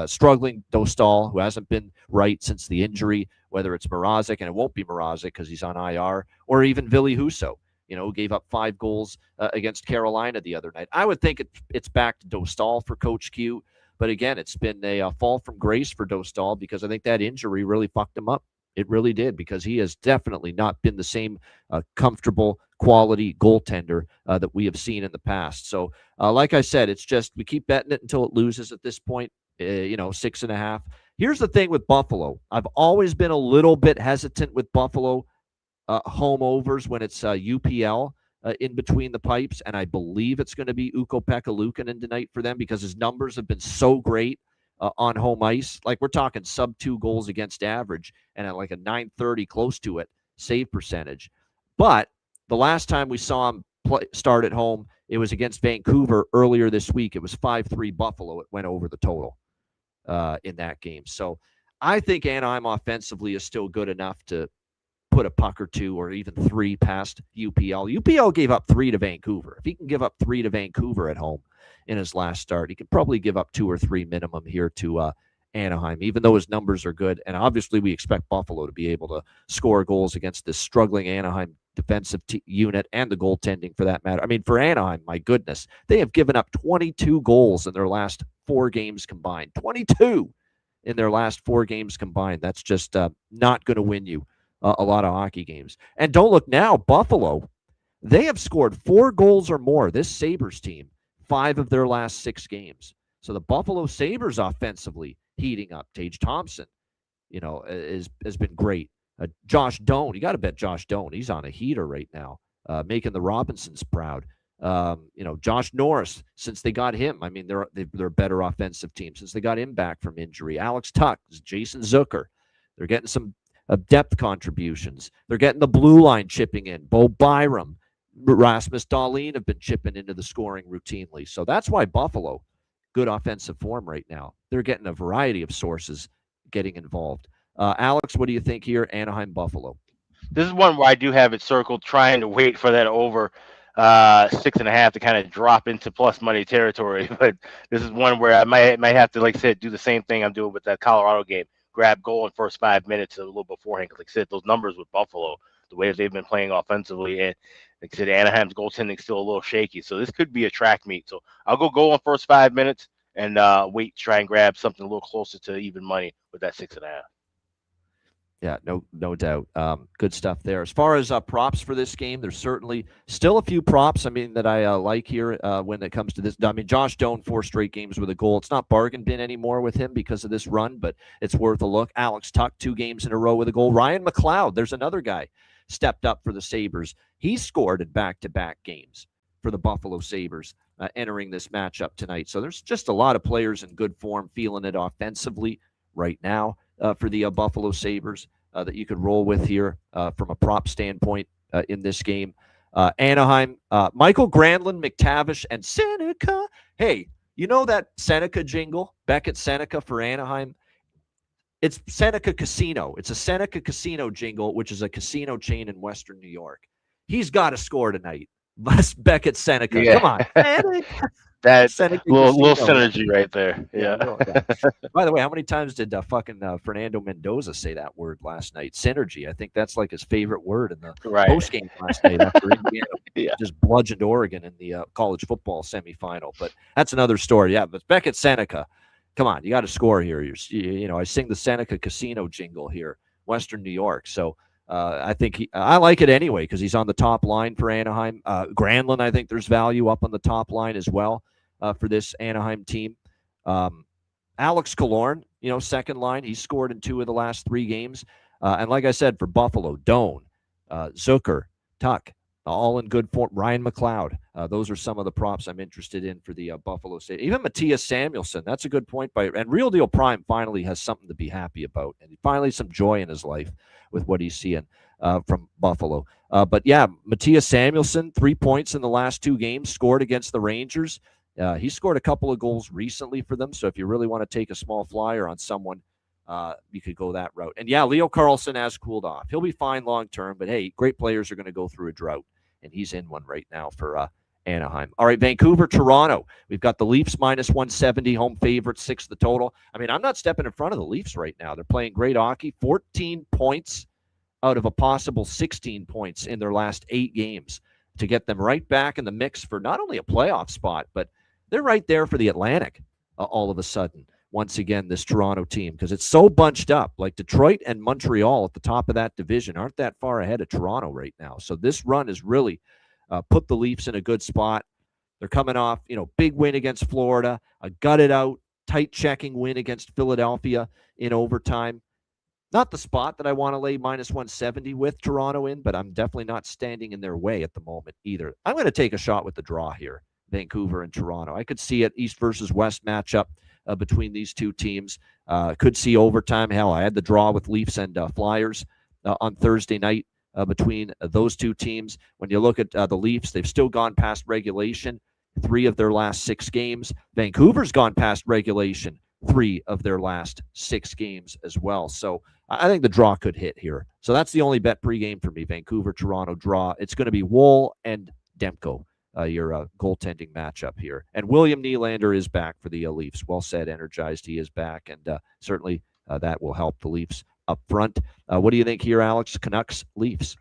struggling Dostal, who hasn't been right since the injury, whether it's Mrazek, and it won't be Mrazek because he's on IR, or even Ville Husso, who gave up 5 goals against Carolina the other night. I would think it's back to Dostal for Coach Q, but again, it's been a fall from grace for Dostal because I think that injury really fucked him up. It really did, because he has definitely not been the same comfortable quality goaltender that we have seen in the past. So like I said, it's just we keep betting it until it loses at this point, 6.5. Here's the thing with Buffalo. I've always been a little bit hesitant with Buffalo home overs when it's UPL in between the pipes, and I believe it's going to be Ukko-Pekka Luukkonen tonight for them because his numbers have been so great on home ice. Like, we're talking sub 2 goals against average and at like a .930 close to it save percentage. But the last time we saw him start at home, it was against Vancouver earlier this week. It was 5-3 Buffalo. It went over the total in that game. So I think Anaheim offensively is still good enough to put a puck or 2 or even 3 past UPL. UPL gave up 3 to Vancouver. If he can give up 3 to Vancouver at home in his last start, he could probably give up 2 or 3 minimum here to Anaheim, even though his numbers are good. And obviously we expect Buffalo to be able to score goals against this struggling Anaheim defensive unit and the goaltending for that matter. I mean, for Anaheim, my goodness, they have given up 22 goals in their last 4 games combined. 22 in their last 4 games combined. That's just not going to win you a lot of hockey games. And don't look now, Buffalo, they have scored 4 goals or more, this Sabres team, 5 of their last 6 games. So the Buffalo Sabres offensively heating up. Tage Thompson, has been great. Josh Doan, you got to bet Josh Doan. He's on a heater right now, making the Robinsons proud. Josh Norris, since they got him, I mean, they're a better offensive team since they got him back from injury. Alex Tuck, Jason Zucker, they're getting some depth contributions. They're getting the blue line chipping in. Bo Byram, Rasmus Dahlin have been chipping into the scoring routinely. So that's why Buffalo, good offensive form right now. They're getting a variety of sources getting involved. Alex, what do you think here? Anaheim, Buffalo. This is one where I do have it circled, trying to wait for that over 6.5 to kind of drop into plus money territory. But this is one where I might have to, like I said, do the same thing I'm doing with that Colorado game. Grab goal in first 5 minutes a little beforehand. Like I said, those numbers with Buffalo, the way they've been playing offensively, and like I said, Anaheim's goaltending still a little shaky. So this could be a track meet. So I'll go goal in first 5 minutes and wait to try and grab something a little closer to even money with that 6.5. Yeah, no doubt. Good stuff there. As far as props for this game, there's certainly still a few props, that I like here when it comes to this. I mean, Josh Doan, 4 straight games with a goal. It's not bargain bin anymore with him because of this run, but it's worth a look. Alex Tuck, 2 games in a row with a goal. Ryan McLeod, there's another guy, stepped up for the Sabres. He scored in back-to-back games for the Buffalo Sabres entering this matchup tonight. So there's just a lot of players in good form feeling it offensively right now. For the Buffalo Sabres that you could roll with here from a prop standpoint in this game. Anaheim, Michael Granlund, McTavish, and Seneca. Hey, you know that Seneca jingle? Beckett Seneca for Anaheim? It's Seneca Casino. It's a Seneca Casino jingle, which is a casino chain in Western New York. He's got to score tonight. Beckett Seneca. Yeah. Come on. That Seneca little Casino. synergy right there. Yeah. By the way, how many times did Fernando Mendoza say that word last night? Synergy. I think that's like his favorite word in the Right. post game last night after Indiana Yeah. just bludgeoned Oregon in the college football semifinal. But that's another story. Yeah, but Beckett Seneca, come on, you got to score here. I sing the Seneca Casino jingle here, Western New York. So I think I like it anyway because he's on the top line for Anaheim. Granlund, I think there's value up on the top line as well for this Anaheim team. Alex Killorn, second line. He's scored in 2 of the last 3 games. And like I said, for Buffalo, Doan, Zucker, Tuck, all in good form. Ryan McLeod. Those are some of the props I'm interested in for the Buffalo State. Even Matthias Samuelsson. That's a good point. And Real Deal Prime finally has something to be happy about. And finally some joy in his life with what he's seeing from Buffalo. But yeah, Matthias Samuelsson, 3 points in the last 2 games, scored against the Rangers. He scored a couple of goals recently for them. So if you really want to take a small flyer on someone, you could go that route. And yeah, Leo Carlsson has cooled off. He'll be fine long term, but hey, great players are going to go through a drought, and he's in one right now for Anaheim. All right, Vancouver, Toronto. We've got the Leafs minus 170, home favorite, 6 the total. I mean, I'm not stepping in front of the Leafs right now. They're playing great hockey, 14 points out of a possible 16 points in their last 8 games to get them right back in the mix for not only a playoff spot, but they're right there for the Atlantic all of a sudden, once again, this Toronto team, because it's so bunched up. Like Detroit and Montreal at the top of that division aren't that far ahead of Toronto right now. So this run has really put the Leafs in a good spot. They're coming off, big win against Florida, a gutted out, tight checking win against Philadelphia in overtime. Not the spot that I want to lay minus 170 with Toronto in, but I'm definitely not standing in their way at the moment either. I'm going to take a shot with the draw here. Vancouver and Toronto. I could see it East versus West matchup between these 2 teams. Could see overtime. Hell, I had the draw with Leafs and Flyers on Thursday night between those 2 teams. When you look at the Leafs, they've still gone past regulation 3 of their last 6 games. Vancouver's gone past regulation 3 of their last 6 games as well. So I think the draw could hit here. So that's the only bet pregame for me. Vancouver, Toronto draw. It's going to be Woll and Demko. Your goaltending matchup here. And William Nylander is back for the Leafs. Well said, energized. He is back, and certainly that will help the Leafs up front. What do you think here, Alex? Canucks, Leafs?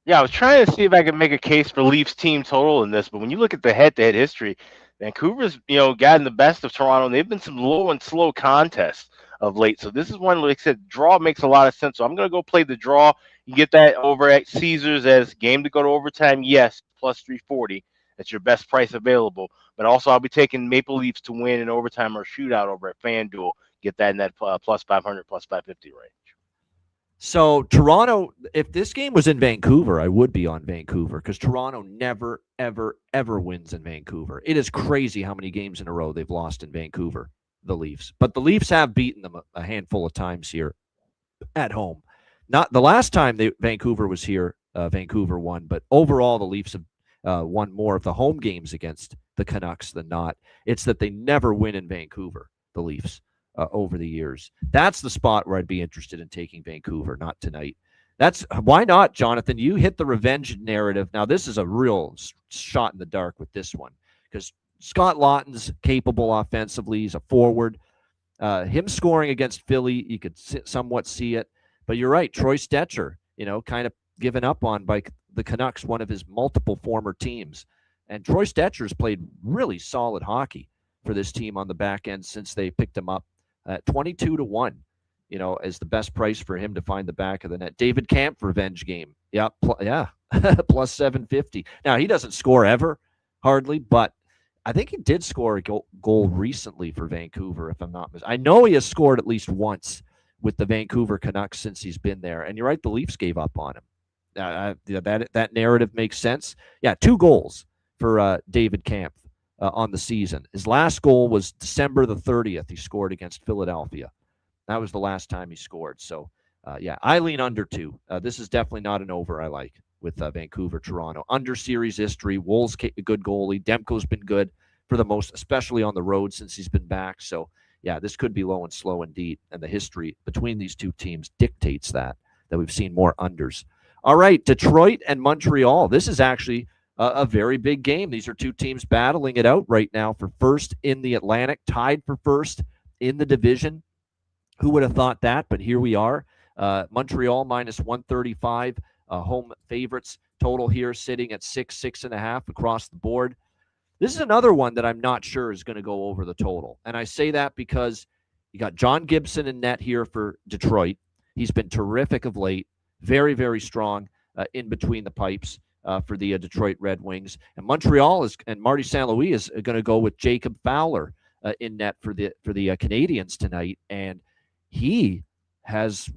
Yeah, I was trying to see if I could make a case for Leafs team total in this, but when you look at the head-to-head history, Vancouver's, gotten the best of Toronto, and they've been some low and slow contests of late. So this is one, like I said, draw makes a lot of sense. So I'm going to go play the draw. You get that over at Caesars as game to go to overtime. Yes, plus 340. That's your best price available. But also, I'll be taking Maple Leafs to win in overtime or shootout over at FanDuel. Get that in that plus 500, plus 550 range. So Toronto, if this game was in Vancouver, I would be on Vancouver because Toronto never, ever, ever wins in Vancouver. It is crazy how many games in a row they've lost in Vancouver, the Leafs. But the Leafs have beaten them a handful of times here at home. Not the last time Vancouver was here, Vancouver won. But overall, the Leafs have won more of the home games against the Canucks than not. It's that they never win in Vancouver, the Leafs, over the years. That's the spot where I'd be interested in taking Vancouver, not tonight. Why not, Jonathan? You hit the revenge narrative. Now, this is a real shot in the dark with this one because Scott Laughton's capable offensively. He's a forward. Him scoring against Philly, you could somewhat see it. But you're right, Troy Stecher, kind of given up on by the Canucks, one of his multiple former teams. And Troy Stetcher's played really solid hockey for this team on the back end since they picked him up at 22-1, as the best price for him to find the back of the net. David Kampf revenge game. Yeah. Plus 750. Now, he doesn't score ever, hardly, but I think he did score a goal recently for Vancouver, if I'm not mistaken. I know he has scored at least once with the Vancouver Canucks since he's been there. And you're right, the Leafs gave up on him. That narrative makes sense. Yeah, 2 goals for David Kampf on the season. His last goal was December the 30th. He scored against Philadelphia. That was the last time he scored. So, I lean under 2. This is definitely not an over I like with Vancouver, Toronto. Under series history, Woll's a good goalie. Demko's been good for the most, especially on the road since he's been back. So, yeah, this could be low and slow indeed. And the history between these 2 teams dictates that we've seen more unders. All right, Detroit and Montreal. This is actually a very big game. These are two teams battling it out right now for first in the Atlantic, tied for first in the division. Who would have thought that? But here we are. Montreal minus 135, home favorites total here, sitting at 6.5 across the board. This is another one that I'm not sure is going to go over the total. And I say that because you got John Gibson in net here for Detroit. He's been terrific of late, very, very strong in between the pipes for the Detroit Red Wings. And Montreal and Marty St. Louis is going to go with Jacob Fowler in net for the Canadiens tonight. And he has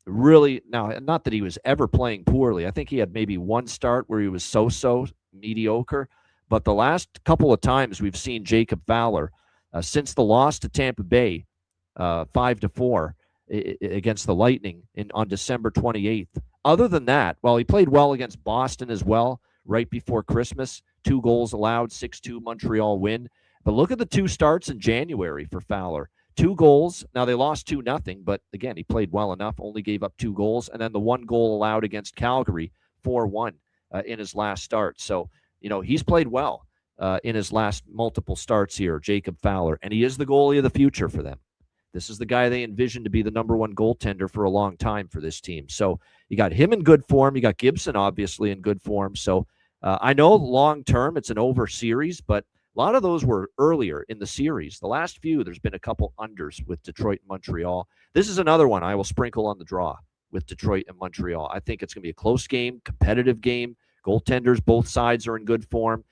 really, now, not that he was ever playing poorly. I think he had maybe one start where he was so mediocre. But the last couple of times we've seen Jacob Fowler, since the loss to Tampa Bay, 5-4 against the Lightning on December 28th. Other than that, well, he played well against Boston as well, right before Christmas. 2 goals allowed, 6-2 Montreal win. But look at the 2 starts in January for Fowler. 2 goals. Now, they lost 2-0, but again, he played well enough, only gave up 2 goals. And then the 1 goal allowed against Calgary, 4-1 in his last start. So, he's played well in his last multiple starts here, Jacob Fowler, and he is the goalie of the future for them. This is the guy they envisioned to be the number 1 goaltender for a long time for this team. So you got him in good form. You got Gibson, obviously, in good form. So I know long-term it's an over series, but a lot of those were earlier in the series. The last few, there's been a couple unders with Detroit and Montreal. This is another one I will sprinkle on the draw with Detroit and Montreal. I think it's going to be a close game, competitive game. Goaltenders, both sides are in good form.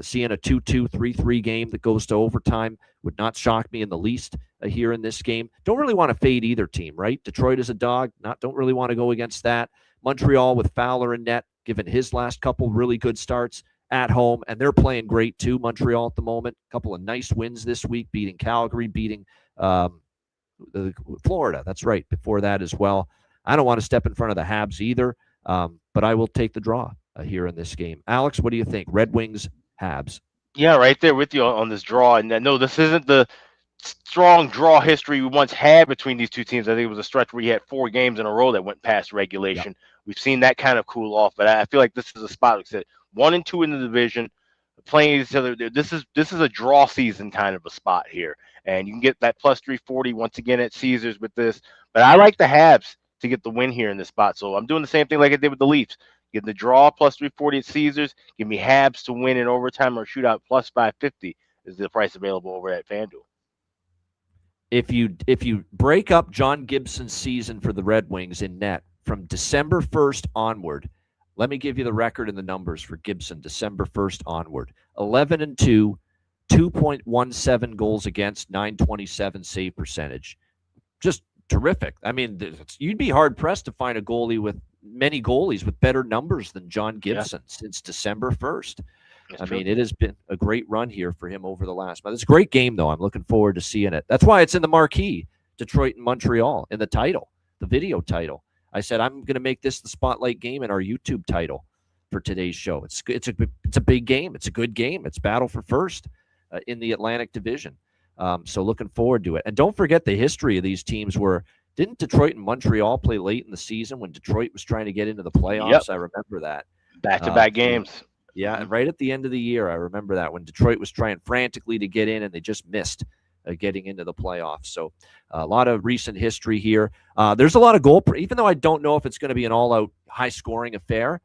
Seeing a 2-2, 3-3 game that goes to overtime would not shock me in the least here in this game. Don't really want to fade either team, right? Detroit is a dog. Don't really want to go against that. Montreal with Fowler in net, given his last couple really good starts at home, and they're playing great too, Montreal at the moment. A couple of nice wins this week, beating Calgary, beating Florida. That's right, before that as well. I don't want to step in front of the Habs either, but I will take the draw here in this game. Alex, what do you think? Red Wings, Habs. Yeah, right there with you on this draw. And no, this isn't the strong draw history we once had between these two teams. I think it was a stretch where you had 4 games in a row that went past regulation. Yep. We've seen that kind of cool off, but I feel like this is a spot. Like I said, 1 and 2 in the division, playing each other. This is a draw season kind of a spot here, and you can get that plus 340 once again at Caesars with this. But I like the Habs to get the win here in this spot, so I'm doing the same thing like I did with the Leafs. Get the draw plus 340 at Caesars. Give me Habs to win in overtime or shootout plus 550 is the price available over at FanDuel. If you break up John Gibson's season for the Red Wings in net from December 1st onward, let me give you the record and the numbers for Gibson December 1st onward. 11-2, 2.17 goals against, 927 save percentage. Just terrific. I mean, you'd be hard-pressed to find a goalie with many goalies with better numbers than John Gibson since December 1st. I mean, it has been a great run here for him over the last month. It's a great game, though. I'm looking forward to seeing it. That's why it's in the marquee, Detroit and Montreal, in the title, the video title. I said I'm going to make this the spotlight game in our YouTube title for today's show. It's a big game. It's a good game. It's battle for first in the Atlantic Division. So looking forward to it. And don't forget the history of these teams where didn't Detroit and Montreal play late in the season when Detroit was trying to get into the playoffs? Yep. I remember that. Back-to-back games. Yeah, and right at the end of the year, I remember that when Detroit was trying frantically to get in and they just missed getting into the playoffs. So a lot of recent history here. There's a lot of goal. Even though I don't know if it's going to be an all-out high-scoring affair,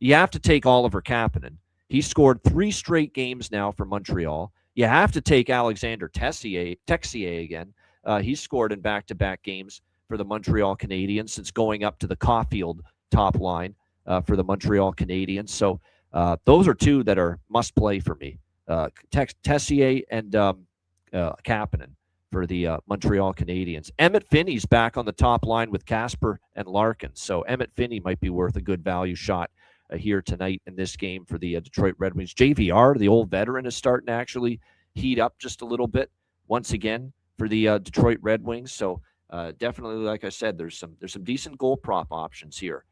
you have to take Oliver Kapanen. He scored 3 straight games now for Montreal. You have to take Alexander Texier again. He's scored in back-to-back games for the Montreal Canadiens since going up to the Caulfield top line for the Montreal Canadiens. So those are 2 that are must-play for me. Texier and Kapanen for the Montreal Canadiens. Emmett Finney's back on the top line with Casper and Larkin. So Emmett Finney might be worth a good value shot here tonight in this game for the Detroit Red Wings. JVR, the old veteran, is starting to actually heat up just a little bit once again for the Detroit Red Wings. So definitely, like I said, there's some decent goal prop options here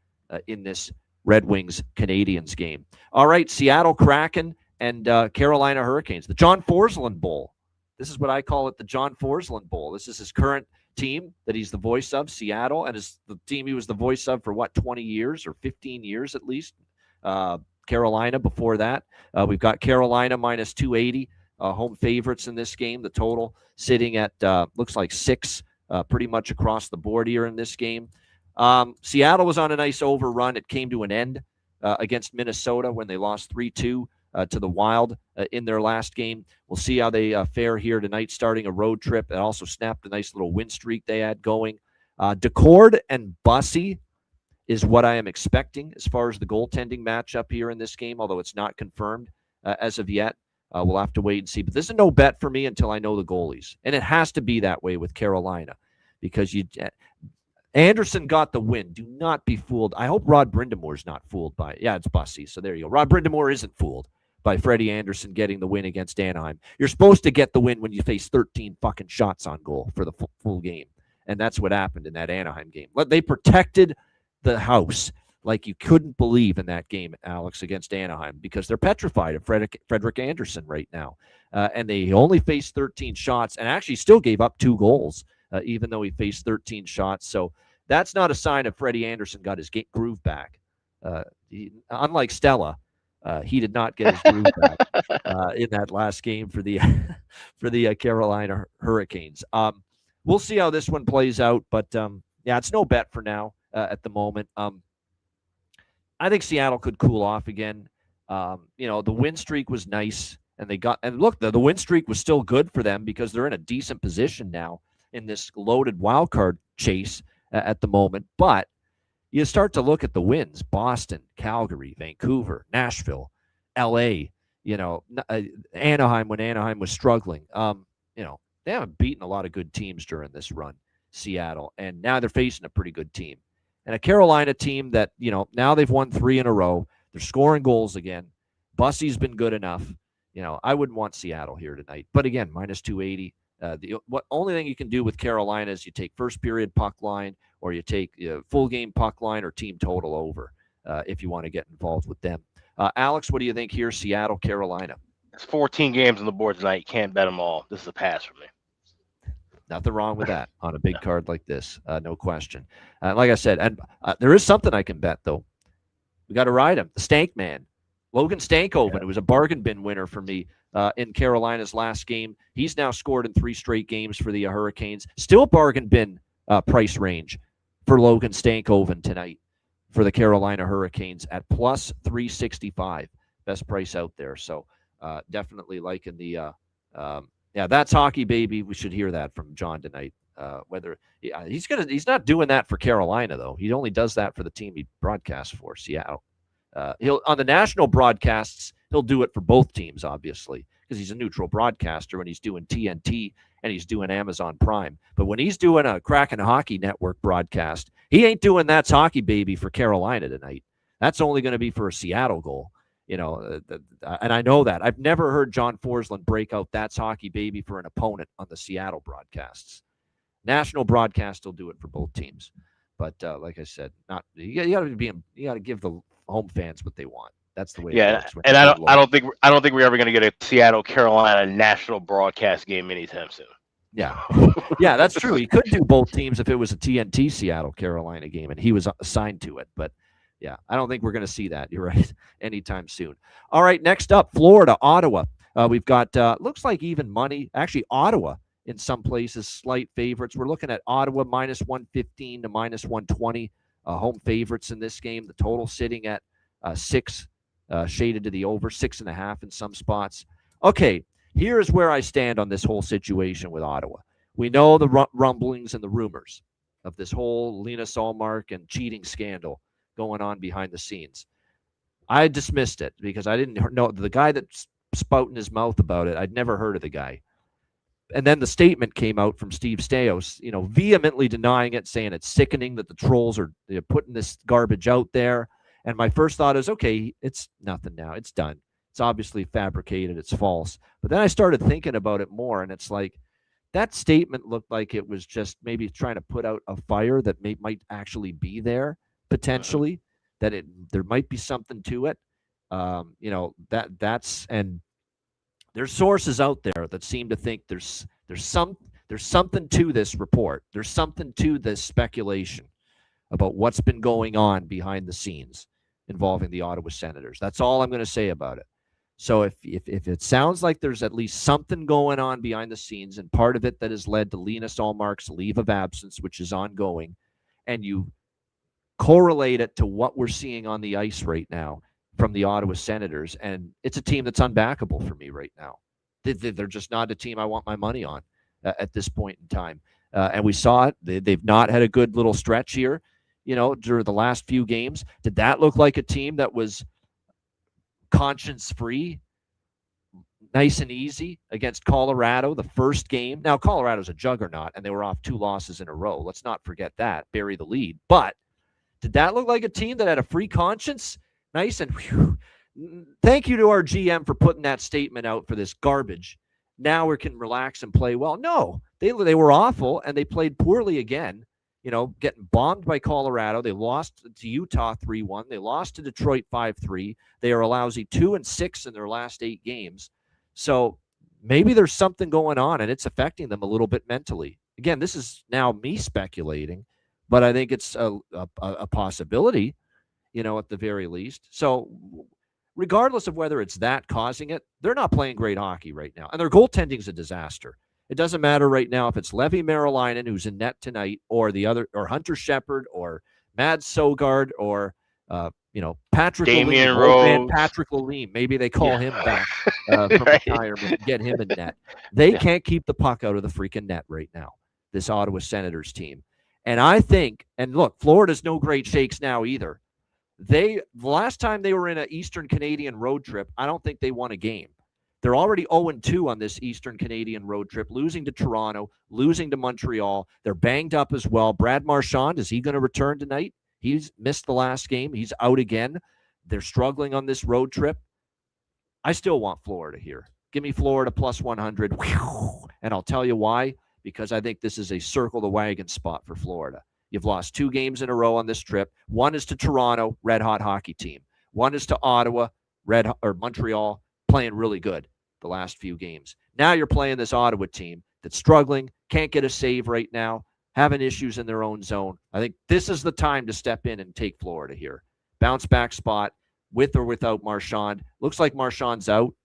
in this Red Wings Canadiens game. All right, Seattle Kraken and Carolina Hurricanes, the John Forsland Bowl. This is what I call it, the John Forsland Bowl. This is his current team that he's the voice of, Seattle, and is the team he was the voice of for 20 years or 15 years at least. Carolina before that. We've got Carolina minus 280, home favorites in this game. The total sitting at, looks like 6, pretty much across the board here in this game. Seattle was on a nice overrun. It came to an end against Minnesota when they lost 3-2 to the Wild in their last game. We'll see how they fare here tonight, starting a road trip. It also snapped a nice little win streak they had going. Decord and Bussy is what I am expecting as far as the goaltending matchup here in this game, although it's not confirmed as of yet. We'll have to wait and see. But this is no bet for me until I know the goalies. And it has to be that way with Carolina because Anderson got the win. Do not be fooled. I hope Rod Brindamore's not fooled by it. Yeah, it's Bussy. So there you go. Rod Brindamore isn't fooled by Freddie Anderson getting the win against Anaheim. You're supposed to get the win when you face 13 fucking shots on goal for the full game. And that's what happened in that Anaheim game. They protected the house like you couldn't believe in that game, Alex, against Anaheim, because they're petrified of Frederick Anderson right now. And they only faced 13 shots and actually still gave up 2 goals, even though he faced 13 shots. So that's not a sign of Freddie Anderson got his groove back. Unlike Stella, he did not get his groove back in that last game for the Carolina Hurricanes. We'll see how this one plays out, but yeah, it's no bet for now at the moment. I think Seattle could cool off again. The win streak was nice, and look, the win streak was still good for them because they're in a decent position now in this loaded wild card chase at the moment. But you start to look at the wins: Boston, Calgary, Vancouver, Nashville, LA, Anaheim when Anaheim was struggling. They haven't beaten a lot of good teams during this run, Seattle, and now they're facing a pretty good team. And a Carolina team that, now they've won 3 in a row. They're scoring goals again. Bussy's been good enough. I wouldn't want Seattle here tonight. But again, minus 280. The only thing you can do with Carolina is you take first period puck line, or you take full game puck line or team total over if you want to get involved with them. Alex, what do you think here, Seattle, Carolina? It's 14 games on the board tonight. You can't bet them all. This is a pass for me. Nothing wrong with that on a big card like this, no question. Like I said, and there is something I can bet, though. We got to ride him, the Stank Man. Logan Stankoven. Yeah. It was a bargain bin winner for me in Carolina's last game. He's now scored in 3 straight games for the Hurricanes. Still bargain bin price range for Logan Stankoven tonight for the Carolina Hurricanes at plus 365. Best price out there. So definitely liking the yeah, that's hockey, baby. We should hear that from John tonight. He's not doing that for Carolina, though. He only does that for the team he broadcasts for, Seattle. He'll on the national broadcasts, he'll do it for both teams, obviously, because he's a neutral broadcaster when he's doing TNT and he's doing Amazon Prime. But when he's doing a Kraken Hockey Network broadcast, he ain't doing that's hockey, baby, for Carolina tonight. That's only going to be for a Seattle goal. And I know that. I've never heard John Forsland break out that's hockey, baby, for an opponent on the Seattle broadcasts. National broadcast will do it for both teams. But like I said, you got to give the home fans what they want. That's the way it works. And I don't think we're ever going to get a Seattle Carolina national broadcast game anytime soon. Yeah. Yeah, that's true. He could do both teams if it was a TNT Seattle Carolina game and he was assigned to it, but yeah, I don't think we're going to see that. You're right. Anytime soon. All right, next up, Florida, Ottawa. We've got, looks like even money. Actually, Ottawa in some places, slight favorites. We're looking at Ottawa minus 115 to minus 120 home favorites in this game. The total sitting at 6, shaded to the over, 6.5 in some spots. Okay, here is where I stand on this whole situation with Ottawa. We know the rumblings and the rumors of this whole Linus Ullmark and cheating scandal going on behind the scenes. I dismissed it because I didn't know the guy that's spouting his mouth about it. I'd never heard of the guy. And then the statement came out from Steve Staios, vehemently denying it, saying it's sickening that the trolls are putting this garbage out there. And my first thought is, okay, it's nothing now. It's done. It's obviously fabricated. It's false. But then I started thinking about it more, and it's like that statement looked like it was just maybe trying to put out a fire that might actually be there. Potentially, that there might be something to it. That's and there's sources out there that seem to think there's something to this report. There's something to this speculation about what's been going on behind the scenes. involving the Ottawa Senators. That's all I'm going to say about it. So if it sounds like there's at least something going on behind the scenes, and part of it that has led to Linus Ullmark's leave of absence, which is ongoing, and you correlate it to what we're seeing on the ice right now from the Ottawa Senators, and it's a team that's unbackable for me right now. They're just not a team I want my money on at this point in time. And we saw it. They've not had a good little stretch here, during the last few games. Did that look like a team that was conscience-free, nice and easy against Colorado the first game? Now, Colorado's a juggernaut, and they were off 2 losses in a row. Let's not forget that. Bury the lead. But did that look like a team that had a free conscience? Nice and whew. Thank you to our GM for putting that statement out for this garbage. Now we can relax and play well. No, they were awful, and they played poorly again. Getting bombed by Colorado. They lost to Utah 3-1. They lost to Detroit 5-3. They are a lousy 2-6 in their last 8 games. So maybe there's something going on, and it's affecting them a little bit mentally. Again, this is now me speculating, but I think it's a possibility, at the very least. So regardless of whether it's that causing it, they're not playing great hockey right now, and their goaltending is a disaster. It doesn't matter right now if it's Levi Marilainen, who's in net tonight, or the other, or Hunter Shepard, or Mads Sogard, or Patrick Damian Lalime, Rose. Patrick Lalime. Maybe they call him back from retirement and get him in net. They can't keep the puck out of the freaking net right now, this Ottawa Senators team. And I think, and look, Florida's no great shakes now either. The last time they were in an Eastern Canadian road trip, I don't think they won a game. They're already 0-2 on this Eastern Canadian road trip, losing to Toronto, losing to Montreal. They're banged up as well. Brad Marchand, is he going to return tonight? He's missed the last game. He's out again. They're struggling on this road trip. I still want Florida here. Give me Florida plus 100. And I'll tell you why. Because I think this is a circle the wagon spot for Florida. You've lost 2 games in a row on this trip. One is to Toronto, red-hot hockey team. One is to Ottawa, Montreal, playing really good the last few games. Now you're playing this Ottawa team that's struggling, can't get a save right now, having issues in their own zone. I think this is the time to step in and take Florida here. Bounce back spot with or without Marchand. Looks like Marchand's out.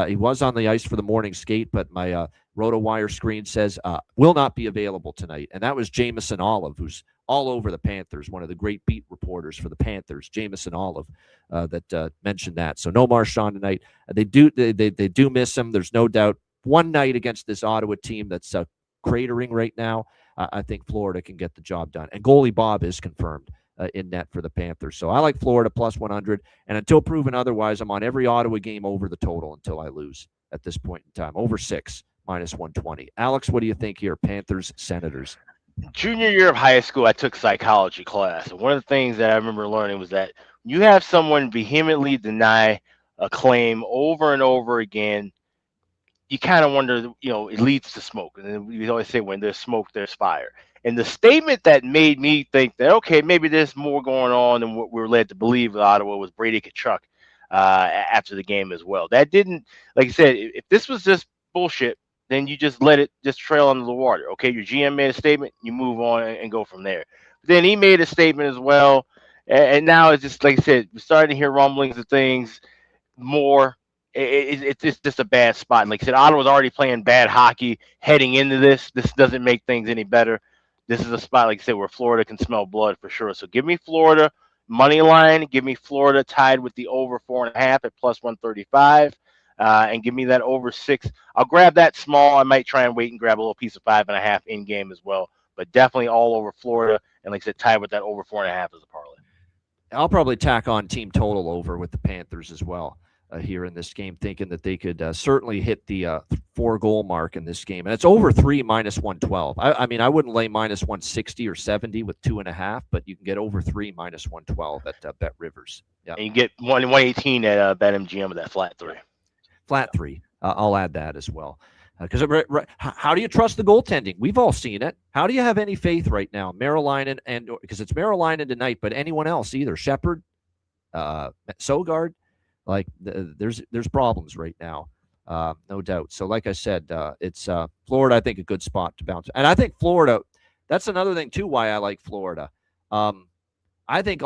He was on the ice for the morning skate, but my RotoWire screen says will not be available tonight. And that was Jameson Olive, who's all over the Panthers, one of the great beat reporters for the Panthers, Jameson Olive, that mentioned that. So no Marchand tonight. They do miss him. There's no doubt. One night against this Ottawa team that's cratering right now, I think Florida can get the job done. And goalie Bob is confirmed in net for the Panthers. So I like Florida plus 100. And until proven otherwise, I'm on every Ottawa game over the total until I lose at this point in time. Over 6, minus 120. Alex, what do you think here? Panthers, Senators. Junior year of high school, I took psychology class. And one of the things that I remember learning was that you have someone vehemently deny a claim over and over again, you kind of wonder, it leads to smoke. And we always say when there's smoke, there's fire. And the statement that made me think that, okay, maybe there's more going on than what we were led to believe with Ottawa was Brady Tkachuk after the game as well. That didn't, like I said, if this was just bullshit, then you just let it just trail under the water. Okay, your GM made a statement, you move on and go from there. But then he made a statement as well. And now it's just, like I said, we're starting to hear rumblings of things more. It's just a bad spot. And like I said, Ottawa's already playing bad hockey heading into this. This doesn't make things any better. This is a spot, like I said, where Florida can smell blood for sure. So give me Florida money line. Give me Florida tied with the over 4.5 at plus 135. And give me that over 6. I'll grab that small. I might try and wait and grab a little piece of 5.5 in game as well. But definitely all over Florida. And like I said, tied with that over 4.5 as a parlay. I'll probably tack on team total over with the Panthers as well here in this game, thinking that they could certainly hit the 4-goal mark in this game. And it's over 3 minus 112. I mean, I wouldn't lay minus 160 or 70 with 2.5, but you can get over 3 minus 112 at Bet Rivers. Yeah, and you get 118 at BetMGM with that flat 3. Flat 3. I'll add that as well. Because how do you trust the goaltending? We've all seen it. How do you have any faith right now? Marilainen, and because it's Marilainen tonight, but anyone else either. Shepard, Sogard, like there's problems right now, no doubt. So like I said, it's Florida. I think a good spot to bounce. And I think Florida. That's another thing too. Why I like Florida. I think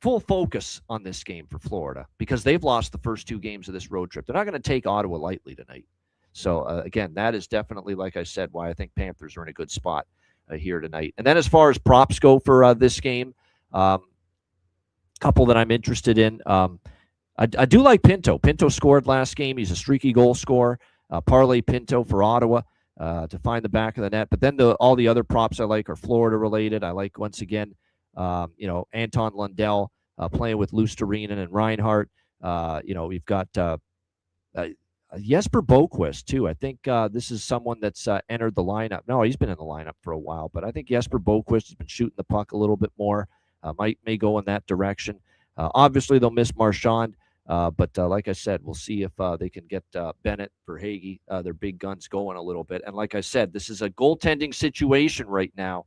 full focus on this game for Florida because they've lost the first 2 games of this road trip. They're not going to take Ottawa lightly tonight. So, again, that is definitely, like I said, why I think Panthers are in a good spot here tonight. And then as far as props go for this game, couple that I'm interested in. I do like Pinto. Pinto scored last game. He's a streaky goal scorer. Parlay Pinto for Ottawa to find the back of the net. But then all the other props I like are Florida related. I like, once again, Anton Lundell playing with Lusterinen and Reinhart. We've got Jesper Boquist, too. I think this is someone that's entered the lineup. No, he's been in the lineup for a while, but I think Jesper Boquist has been shooting the puck a little bit more. May go in that direction. Obviously, they'll miss Marchand, but like I said, we'll see if they can get Bennett, Verhaeghe, their big guns going a little bit. And like I said, this is a goaltending situation right now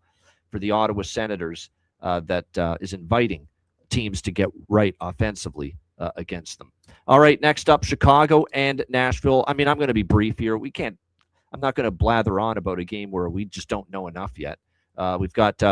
for the Ottawa Senators that is inviting teams to get right offensively against them. All right, next up, Chicago and Nashville. I mean, I'm going to be brief here. I'm not going to blather on about a game where we just don't know enough yet. We've got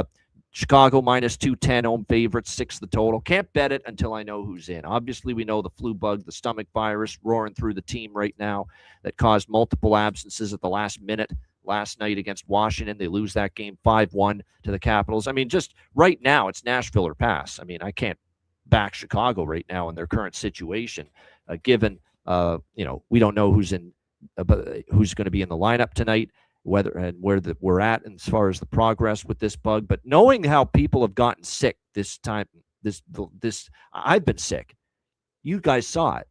Chicago minus 210, home favorites, 6 the total. Can't bet it until I know who's in. Obviously, we know the flu bug, the stomach virus roaring through the team right now that caused multiple absences at the last minute last night against Washington. They lose that game 5-1 to the Capitals. I mean, just right now, it's Nashville or pass. I mean, I can't back Chicago right now in their current situation, given, we don't know who's going to be in the lineup tonight, whether and where we're at as far as the progress with this bug. But knowing how people have gotten sick this time, I've been sick. You guys saw it.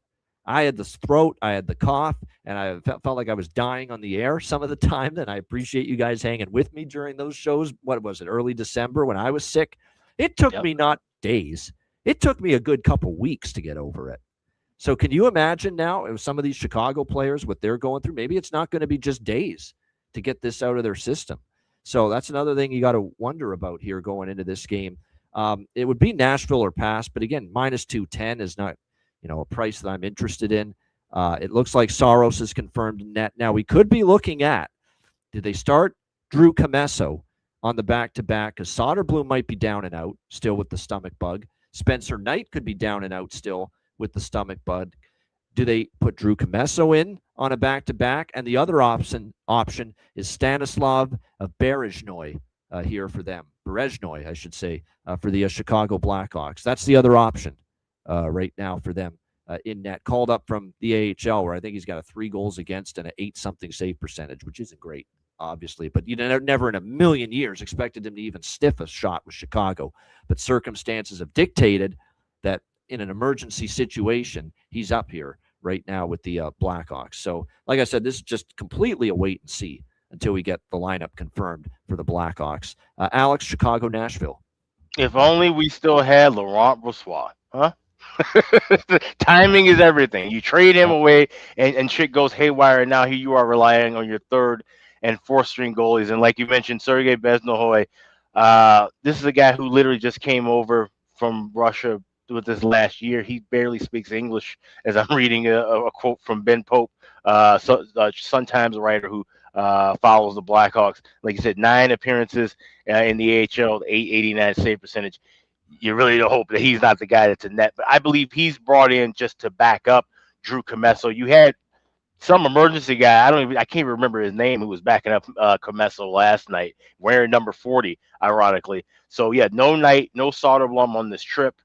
I had the throat, I had the cough, and I felt like I was dying on the air some of the time. And I appreciate you guys hanging with me during those shows. What was it, early December when I was sick? It took me not days. It took me a good couple weeks to get over it. So can you imagine now if some of these Chicago players, what they're going through? Maybe it's not going to be just days to get this out of their system. So that's another thing you got to wonder about here going into this game. It would be Nashville or pass, but again, minus 210 is not, a price that I'm interested in. It looks like Saros is confirmed in net. Now we could be looking at, did they start Drew Commesso on the back-to-back? Because Soderblom might be down and out still with the stomach bug. Spencer Knight could be down and out still with the stomach bug. Do they put Drew Commesso in on a back-to-back? And the other option is Stanislav Berezhnoi here for them. Berezhnoi, I should say, for the Chicago Blackhawks. That's the other option right now for them in net. Called up from the AHL, where I think he's got a 3 goals against and an 8-something save percentage, which isn't great, obviously. But you never in a million years expected him to even sniff a shot with Chicago. But circumstances have dictated that in an emergency situation, he's up here right now with the Blackhawks. So, like I said, this is just completely a wait and see until we get the lineup confirmed for the Blackhawks. Alex, Chicago, Nashville. If only we still had Laurent Brossoit, huh? Timing is everything. You trade him away, and shit goes haywire. And now here you are relying on your 3rd and 4th string goalies. And like you mentioned, Sergei Beznohoy, this is a guy who literally just came over from Russia with this last year. He barely speaks English, as I'm reading a quote from Ben Pope, Sun Times writer who follows the Blackhawks. Like you said, 9 appearances in the AHL, 889 save percentage. You really don't hope that he's not the guy that's in net. But I believe he's brought in just to back up Drew Commesso. You had some emergency guy, I can't remember his name, who was backing up Commesso last night, wearing number 40, ironically. So, yeah, no Knight, no Soderblom on this trip.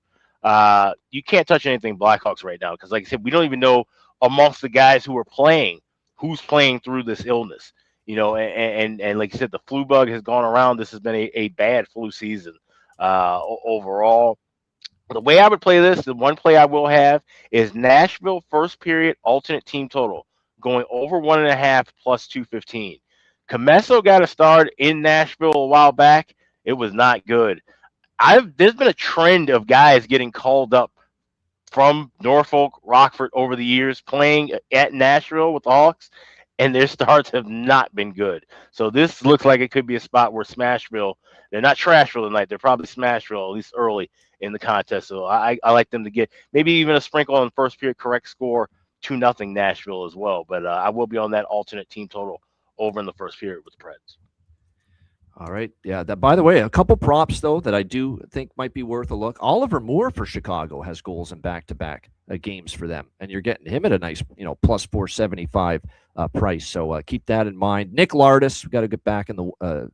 You can't touch anything Blackhawks right now because, like I said, we don't even know amongst the guys who are playing who's playing through this illness. And like you said, the flu bug has gone around. This has been a bad flu season overall. The way I would play this, the one play I will have is Nashville first period alternate team total going over 1.5 plus 215. Commesso got a start in Nashville a while back. It was not good. There's been a trend of guys getting called up from Norfolk, Rockford over the years, playing at Nashville with the Hawks, and their starts have not been good. So this looks like it could be a spot where Smashville, they're not Trashville tonight, they're probably Smashville, at least early in the contest. So I like them to get maybe even a sprinkle on first period correct score, 2-0 Nashville as well. But I will be on that alternate team total over in the first period with the Preds. All right. Yeah. That, by the way, a couple props, though, that I do think might be worth a look. Oliver Moore for Chicago has goals in back-to-back games for them. And you're getting him at a nice, plus 475 price. So keep that in mind. Nick Lardis, we've got to get back in the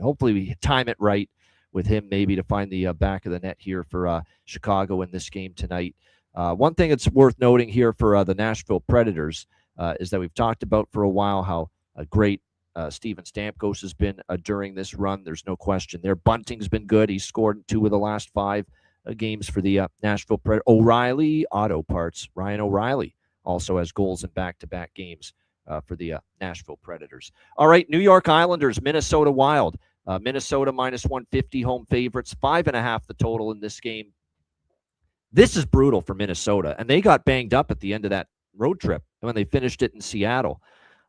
hopefully we time it right with him maybe to find the back of the net here for Chicago in this game tonight. One thing that's worth noting here for the Nashville Predators is that we've talked about for a while how great Steven Stamkos has been during this run. There's no question there. Bunting's been good. He's scored in 2 of the last 5 games for the Nashville Predators. O'Reilly Auto Parts. Ryan O'Reilly also has goals in back-to-back games for the Nashville Predators. All right, New York Islanders, Minnesota Wild. Minnesota minus 150 home favorites, 5.5 the total in this game. This is brutal for Minnesota, and they got banged up at the end of that road trip when they finished it in Seattle.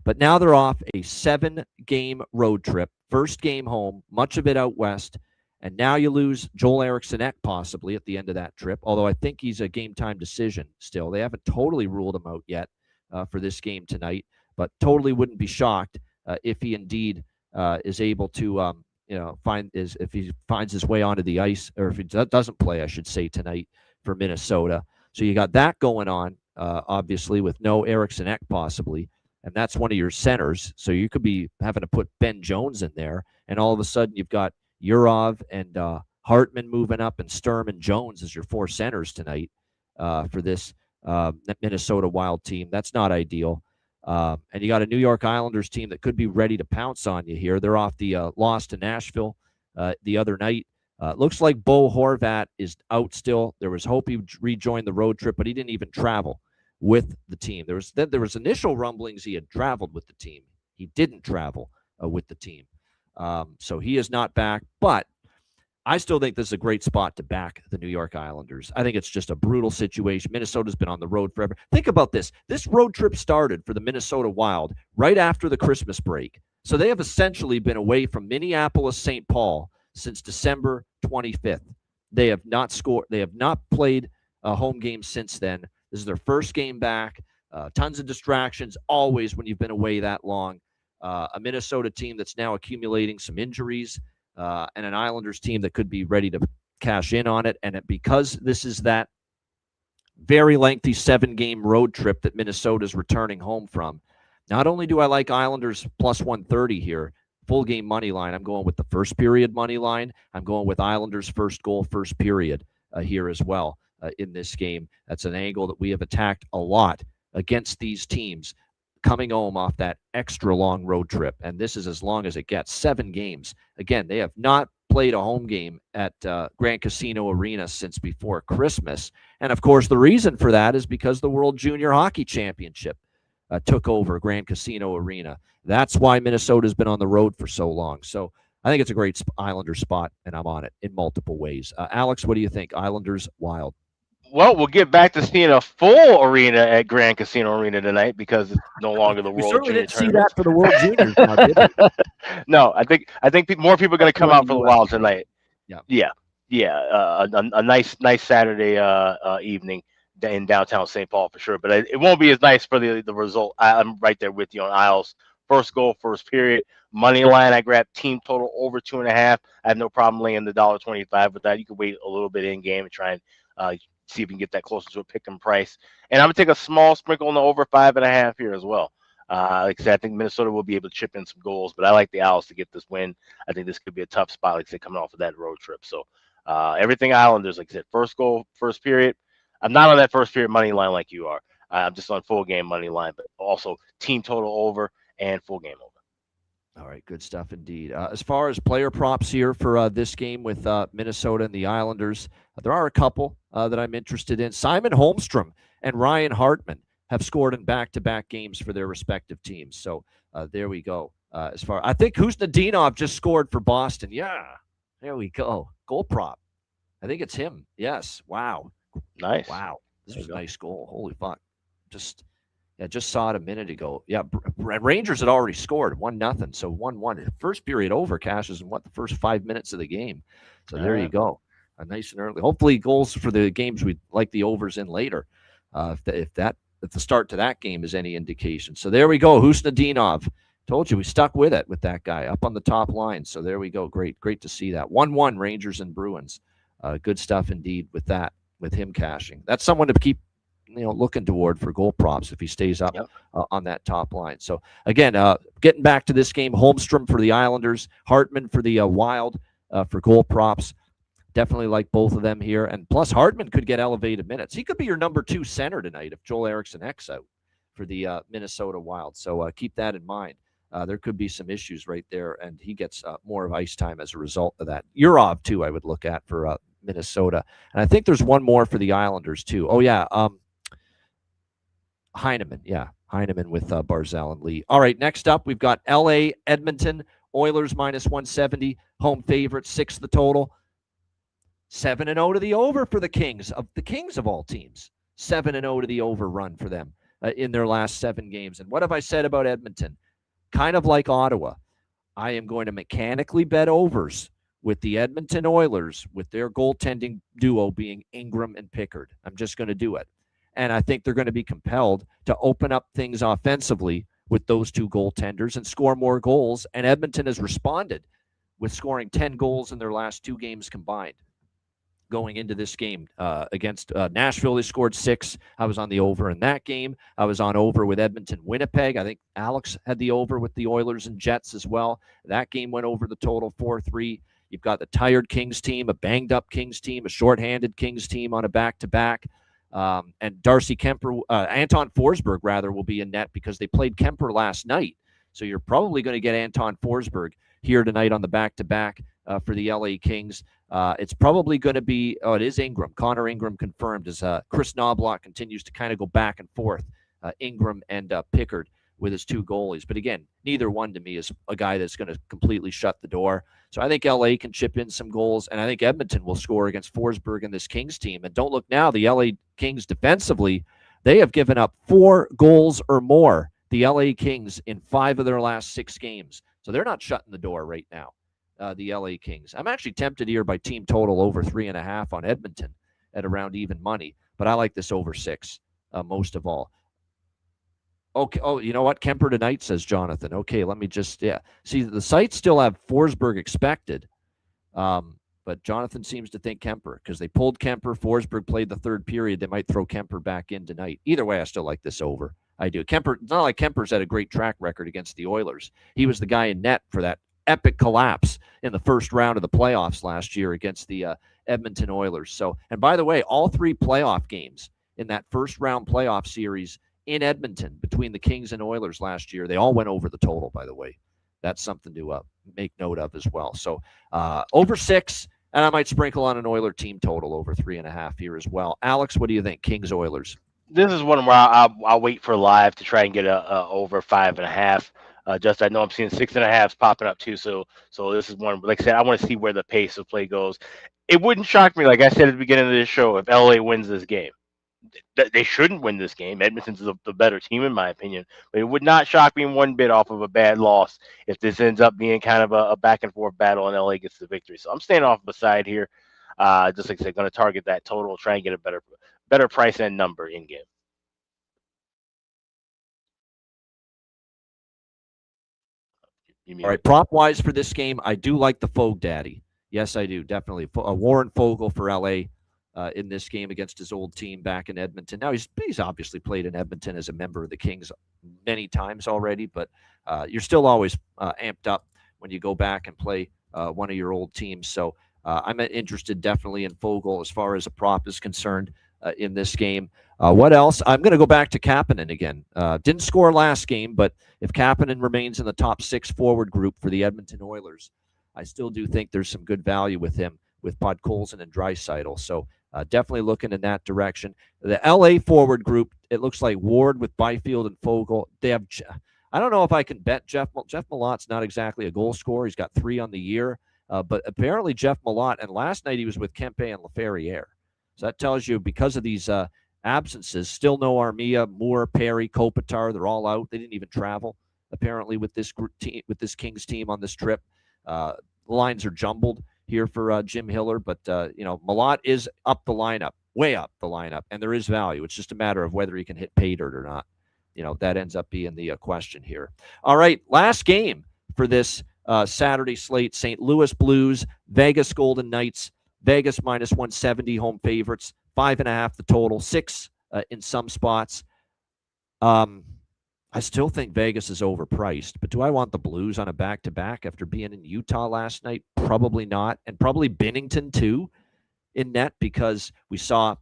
But now they're off a 7-game road trip, first game home, much of it out west, and now you lose Joel Eriksson Ek possibly at the end of that trip, although I think he's a game-time decision still. They haven't totally ruled him out yet for this game tonight, but totally wouldn't be shocked if he indeed is able to if he finds his way onto the ice, or if he doesn't play, I should say, tonight for Minnesota. So you got that going on, obviously, with no Eriksson Ek possibly, and that's one of your centers. So you could be having to put Ben Jones in there, and all of a sudden you've got Urov and Hartman moving up, and Sturm and Jones as your 4 centers tonight for this Minnesota Wild team. That's not ideal. And you got a New York Islanders team that could be ready to pounce on you here. They're off the loss to Nashville the other night. Looks like Bo Horvat is out still. There was hope he rejoined the road trip, but he didn't even travel with the team. There was initial rumblings he had traveled with the team. He didn't travel with the team. So he is not back, but I still think this is a great spot to back the New York Islanders. I think it's just a brutal situation. Minnesota's been on the road forever. Think about this. This road trip started for the Minnesota Wild right after the Christmas break. So they have essentially been away from Minneapolis, St. Paul since December 25th. They have not scored. They have not played a home game since then. This is their first game back. Tons of distractions always when you've been away that long. A Minnesota team that's now accumulating some injuries. And an Islanders team that could be ready to cash in on it. And because this is that very lengthy 7-game road trip that Minnesota's returning home from, not only do I like Islanders plus 130 here, full game money line, I'm going with the first period money line. I'm going with Islanders first goal, first period here as well in this game. That's an angle that we have attacked a lot against these teams coming home off that extra long road trip. And this is as long as it gets, 7 games. Again, they have not played a home game at Grand Casino Arena since before Christmas. And of course, the reason for that is because the World Junior Hockey Championship took over Grand Casino Arena. That's why Minnesota's been on the road for so long. So I think it's a great Islander spot, and I'm on it in multiple ways. Alex, what do you think? Islanders, Wild. Well, we'll get back to seeing a full arena at Grand Casino Arena tonight because it's no longer the World Junior didn't see that for the World Juniors. No, I think more people are going to come out for the Wild tonight. Yeah. A nice Saturday evening in downtown St. Paul for sure. But it won't be as nice for the result. I'm right there with you on Isles. First goal, first period, money line. I grabbed team total over 2.5. I have no problem laying the $1.25 with that. You can wait a little bit in game and try and see if we can get that closer to a pick and price. And I'm going to take a small sprinkle on the over 5.5 here as well. Like I said, I think Minnesota will be able to chip in some goals, but I like the Owls to get this win. I think this could be a tough spot, like I said, coming off of that road trip. So everything Islanders, like I said, first goal, first period. I'm not on that first period money line like you are. I'm just on full game money line, but also team total over and full game over. All right, good stuff indeed. As far as player props here for this game with Minnesota and the Islanders, there are a couple that I'm interested in. Simon Holmstrom and Ryan Hartman have scored in back-to-back games for their respective teams. So there we go. I think Kuznetsov just scored for Boston. Yeah, there we go. Goal prop. I think it's him. Yes. Wow. Nice. Wow. This was a nice goal. Holy fuck. Just saw it a minute ago. Yeah, Rangers had already scored 1-0, so 1-1. First period over cashes in the first 5 minutes of the game. So there you go. Nice and early. Hopefully goals for the games we like the overs in later. If the start to that game is any indication. So there we go. Kuznetsov Told you we stuck with it with that guy up on the top line. So there we go. Great to see that. 1-1 Rangers and Bruins. Good stuff indeed with that, with him cashing. That's someone to keep looking toward for goal props if he stays up on that top line. So again, getting back to this game, Holmstrom for the Islanders, Hartman for the Wild for goal props. Definitely like both of them here. And plus Hartman could get elevated minutes. He could be your number 2 center tonight if Joel Eriksson Ek's out for the Minnesota Wild. So keep that in mind. There could be some issues right there, and he gets more of ice time as a result of that. Urov, too, I would look at for Minnesota. And I think there's one more for the Islanders, too. Oh, yeah, Heineman. Yeah, Heineman with Barzal and Lee. All right, next up, we've got L.A., Edmonton, Oilers -170, home favorite, 6 the total. 7-0 to the over for the Kings of all teams. 7-0 to the over run for them in their last 7 games. And what have I said about Edmonton? Kind of like Ottawa, I am going to mechanically bet overs with the Edmonton Oilers, with their goaltending duo being Ingram and Pickard. I'm just going to do it. And I think they're going to be compelled to open up things offensively with those 2 goaltenders and score more goals. And Edmonton has responded with scoring 10 goals in their last 2 games combined. Going into this game against Nashville, they scored 6. I was on the over in that game. I was on over with Edmonton, Winnipeg. I think Alex had the over with the Oilers and Jets as well. That game went over the total 4-3. You've got the tired Kings team, a banged-up Kings team, a shorthanded Kings team on a back-to-back. And Darcy Kemper, Anton Forsberg, rather, will be in net because they played Kemper last night. So you're probably going to get Anton Forsberg here tonight on the back-to-back for the LA Kings. It's probably going to be, it is Ingram. Connor Ingram confirmed as Chris Knobloch continues to kind of go back and forth. Ingram and Pickard with his 2 goalies. But again, neither one to me is a guy that's going to completely shut the door. So I think LA can chip in some goals, and I think Edmonton will score against Forsberg and this Kings team. And don't look now, the LA Kings defensively, they have given up 4 goals or more, the LA Kings, in 5 of their last 6 games. So they're not shutting the door right now. The LA Kings. I'm actually tempted here by team total over 3.5 on Edmonton at around even money, but I like this over 6 most of all. Okay. Oh, you know what? Kemper tonight, says Jonathan. Okay, let me just, see, the sites still have Forsberg expected, but Jonathan seems to think Kemper because they pulled Kemper. Forsberg played the 3rd period. They might throw Kemper back in tonight. Either way, I still like this over. I do. Kemper, it's not like Kemper's had a great track record against the Oilers. He was the guy in net for that epic collapse in the first round of the playoffs last year against the Edmonton Oilers. So, and by the way, all 3 playoff games in that first round playoff series in Edmonton between the Kings and Oilers last year, they all went over the total, by the way. That's something to make note of as well. So over 6, and I might sprinkle on an Oiler team total over 3.5 here as well. Alex, what do you think? Kings Oilers. This is one where I'll wait for live to try and get a over 5.5. Just I know I'm seeing 6.5s popping up too. So this is one, like I said, I want to see where the pace of play goes. It wouldn't shock me, like I said at the beginning of this show, if LA wins this game. They shouldn't win this game. Edmonton's the better team, in my opinion. But it would not shock me one bit off of a bad loss if this ends up being kind of a back and forth battle and LA gets the victory. So I'm staying off the side here. Just like I said, going to target that total, try and get a better price and number in game. All right, prop-wise for this game, I do like the Fogue Daddy. Yes, I do, definitely. Warren Fogle for L.A. In this game against his old team back in Edmonton. Now, he's obviously played in Edmonton as a member of the Kings many times already, but you're still always amped up when you go back and play one of your old teams. So I'm interested definitely in Fogle as far as a prop is concerned in this game. What else? I'm going to go back to Kapanen again. Didn't score last game, but if Kapanen remains in the top 6 forward group for the Edmonton Oilers, I still do think there's some good value with him with Podkolzin and Draisaitl. So definitely looking in that direction. The LA forward group, it looks like Ward with Byfield and Fogle. They have, I don't know if I can bet Jeff Malot's not exactly a goal scorer. He's got 3 on the year, but apparently Jeff Malott, and last night he was with Kempe and Laferriere. So that tells you because of these absences, still no Armia, Moore, Perry, Kopitar, they're all out. They didn't even travel apparently with this team, with this Kings team on this trip. The lines are jumbled here for Jim Hiller, but Malott is up the lineup, way up the lineup, and there is value. It's just a matter of whether he can hit pay dirt or not. that ends up being the question here. All right, last game for this Saturday slate: St. Louis Blues, Vegas Golden Knights. Vegas minus 170 home favorites, 5.5 the total, 6 in some spots. I still think Vegas is overpriced, but do I want the Blues on a back-to-back after being in Utah last night? Probably not, and probably Binnington too in net, because we saw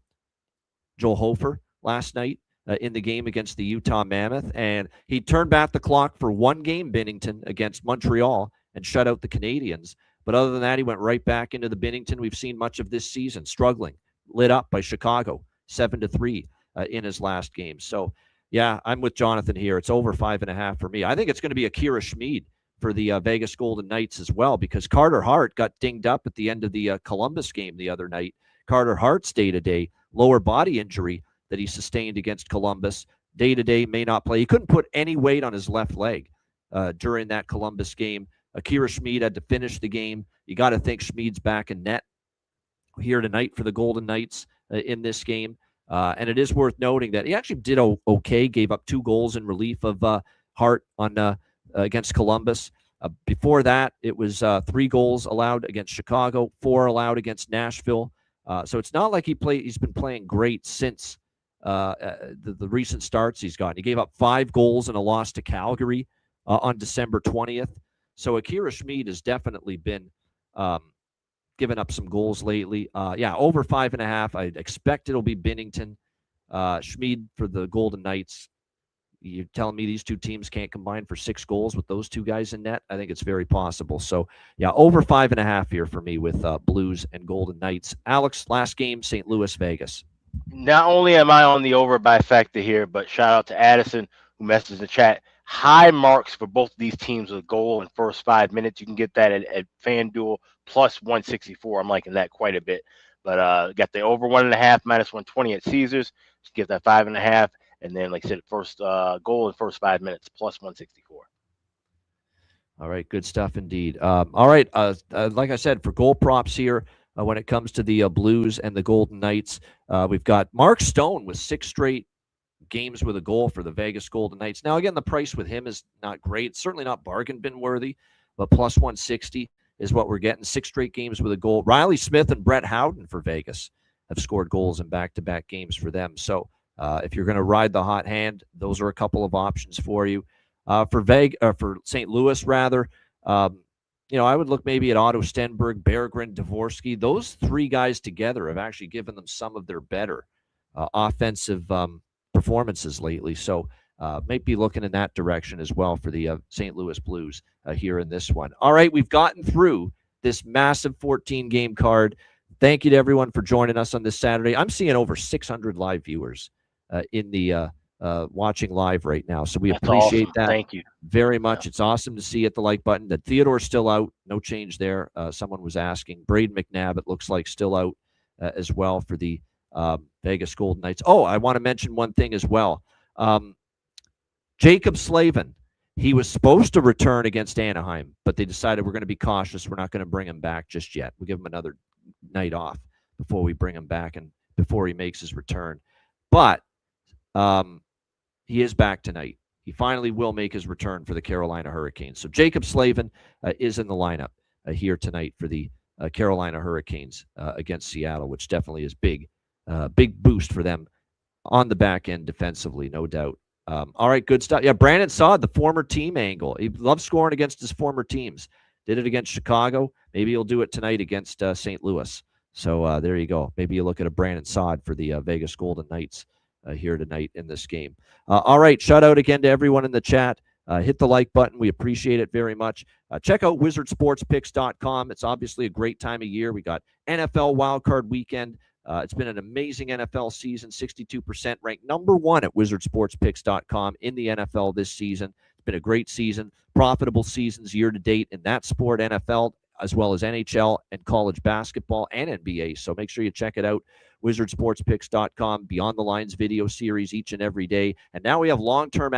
Joel Hofer last night in the game against the Utah Mammoth, and he turned back the clock for one game, Binnington, against Montreal, and shut out the Canadiens. But other than that, he went right back into the Binnington we've seen much of this season, struggling, lit up by Chicago, 7-3 in his last game. So, yeah, I'm with Jonathan here. It's over 5.5 for me. I think it's going to be Akira Schmid for the Vegas Golden Knights as well, because Carter Hart got dinged up at the end of the Columbus game the other night. Carter Hart's day-to-day lower body injury that he sustained against Columbus, day-to-day may not play. He couldn't put any weight on his left leg during that Columbus game. Akira Schmid had to finish the game. You got to think Schmid's back in net here tonight for the Golden Knights in this game. And it is worth noting that he actually did okay, gave up 2 goals in relief of Hart on against Columbus. Before that, it was 3 goals allowed against Chicago, 4 allowed against Nashville. So it's not like he's been playing great since the recent starts he's gotten. He gave up 5 goals in a loss to Calgary on December 20th. So Akira Schmid has definitely been giving up some goals lately. Over 5.5. I expect it'll be Binnington. Schmid for the Golden Knights. You're telling me these two teams can't combine for 6 goals with those 2 guys in net? I think it's very possible. So, over 5.5 here for me with Blues and Golden Knights. Alex, last game, St. Louis, Vegas. Not only am I on the over by factor here, but shout out to Addison, who messaged in the chat. High marks for both of these teams with a goal in first 5 minutes. You can get that at FanDuel plus 164. I'm liking that quite a bit. But got the over 1.5 minus 120 at Caesars. Just get that 5.5. And then, like I said, first goal in first 5 minutes plus 164. All right, good stuff indeed. All right, like I said, for goal props here, when it comes to the Blues and the Golden Knights, we've got Mark Stone with 6 straight games with a goal for the Vegas Golden Knights. Now, again, the price with him is not great. It's certainly not bargain bin worthy, but plus 160 is what we're getting. 6 straight games with a goal. Riley Smith and Brett Howden for Vegas have scored goals in back-to-back games for them. So if you're going to ride the hot hand, those are a couple of options for you. For St. Louis, rather, I would look maybe at Otto Stenberg, Berggren, Dvorsky. Those 3 guys together have actually given them some of their better offensive performances lately. So might be looking in that direction as well for the St. Louis Blues here in this one. All right, we've gotten through this massive 14-game card. Thank you to everyone for joining us on this Saturday. I'm seeing over 600 live viewers in the watching live right now. So That's appreciate awesome. that. Thank you. Very much. Yeah. It's awesome to see at the like button that Theodore's still out. No change there. Someone was asking. Braden McNabb, it looks like, still out as well for the Vegas Golden Knights. Oh, I want to mention one thing as well. Jacob Slavin, he was supposed to return against Anaheim, but they decided we're going to be cautious. We're not going to bring him back just yet. We'll give him another night off before we bring him back and before he makes his return. But he is back tonight. He finally will make his return for the Carolina Hurricanes. So Jacob Slavin is in the lineup here tonight for the Carolina Hurricanes against Seattle, which definitely is big boost for them on the back end defensively, no doubt. All right, good stuff. Yeah, Brandon saw the former team angle. He loves scoring against his former teams. Did it against Chicago. Maybe he'll do it tonight against St. Louis. So there you go. Maybe you look at a Brandon Saad for the Vegas Golden Knights here tonight in this game. All right, shout out again to everyone in the chat. Hit the like button. We appreciate it very much. Check out wizardsportspicks.com. It's obviously a great time of year. We got NFL wildcard weekend. It's been an amazing NFL season, 62% ranked number 1 at wizardsportspicks.com in the NFL this season. It's been a great season, profitable seasons year to date in that sport, NFL, as well as NHL and college basketball and NBA. So make sure you check it out, wizardsportspicks.com, Beyond the Lines video series each and every day. And now we have long-term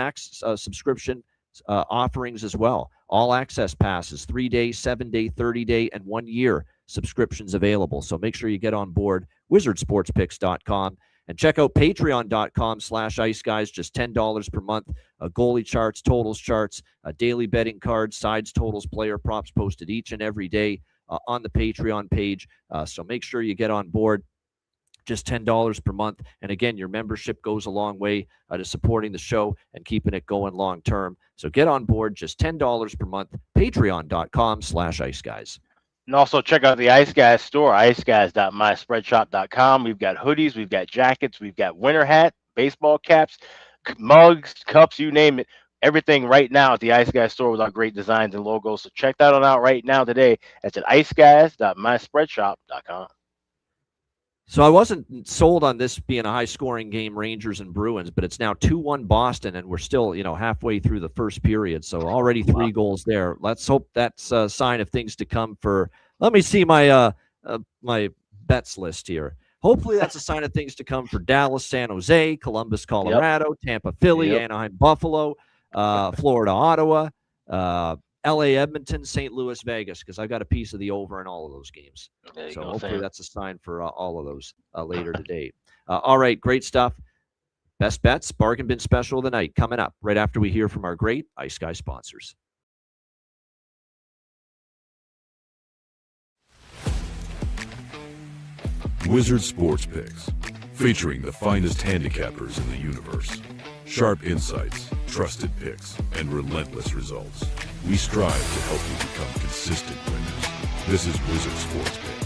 subscription offerings as well. All access passes, 3-day, 7-day, 30-day, and 1-year subscriptions available. So make sure you get on board, wizardsportspicks.com. And check out patreon.com/Ice Guys, just $10 per month. Goalie charts, totals charts, daily betting cards, sides, totals, player props posted each and every day on the Patreon page. So make sure you get on board. Just $10 per month. And again, your membership goes a long way to supporting the show and keeping it going long term. So get on board, just $10 per month, patreon.com/Ice Guys. And also check out the Ice Guys store, iceguys.myspreadshop.com. We've got hoodies, we've got jackets, we've got winter hat, baseball caps, mugs, cups, you name it. Everything right now at the Ice Guys store with our great designs and logos. So check that one out right now today. That's at iceguys.myspreadshop.com. So I wasn't sold on this being a high-scoring game, Rangers and Bruins, but it's now 2-1 Boston, and we're still, halfway through the first period. So already 3 goals there. Let's hope that's a sign of things to come for. Let me see my my bets list here. Hopefully that's a sign of things to come for Dallas, San Jose, Columbus, Colorado, Tampa, Philly, Anaheim, Buffalo, Florida, Ottawa, LA, Edmonton, St. Louis, Vegas, because I've got a piece of the over in all of those games. So hopefully that's a sign for all of those later today. All right, great stuff. Best bets, bargain bin special of the night coming up right after we hear from our great Ice Guy sponsors. Wizard Sports Picks, featuring the finest handicappers in the universe. Sharp insights, trusted picks, and relentless results. We strive to help you become consistent winners. This is Wizard Sports Picks.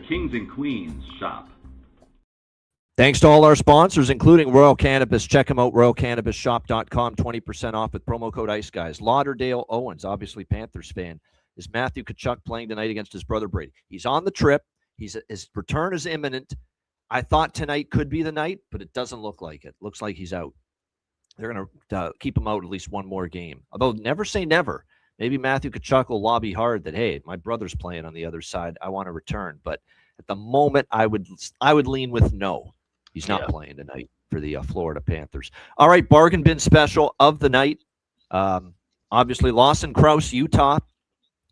Kings and Queens shop. Thanks to all our sponsors, including Royal Cannabis. Check them out, royalcannabisshop.com, 20% off with promo code Ice Guys. Lauderdale Owens, obviously Panthers fan, is Matthew Tkachuk playing tonight against his brother Brady. He's on the trip. His return is imminent. I thought tonight could be the night, but it doesn't look like it. Looks like he's out. They're going to keep him out at least one more game. Although never say never. Maybe Matthew Tkachuk will lobby hard that, hey, my brother's playing on the other side. I want to return. But at the moment, I would lean with no. He's not playing tonight for the Florida Panthers. All right, bargain bin special of the night. Obviously, Lawson Krause, Utah,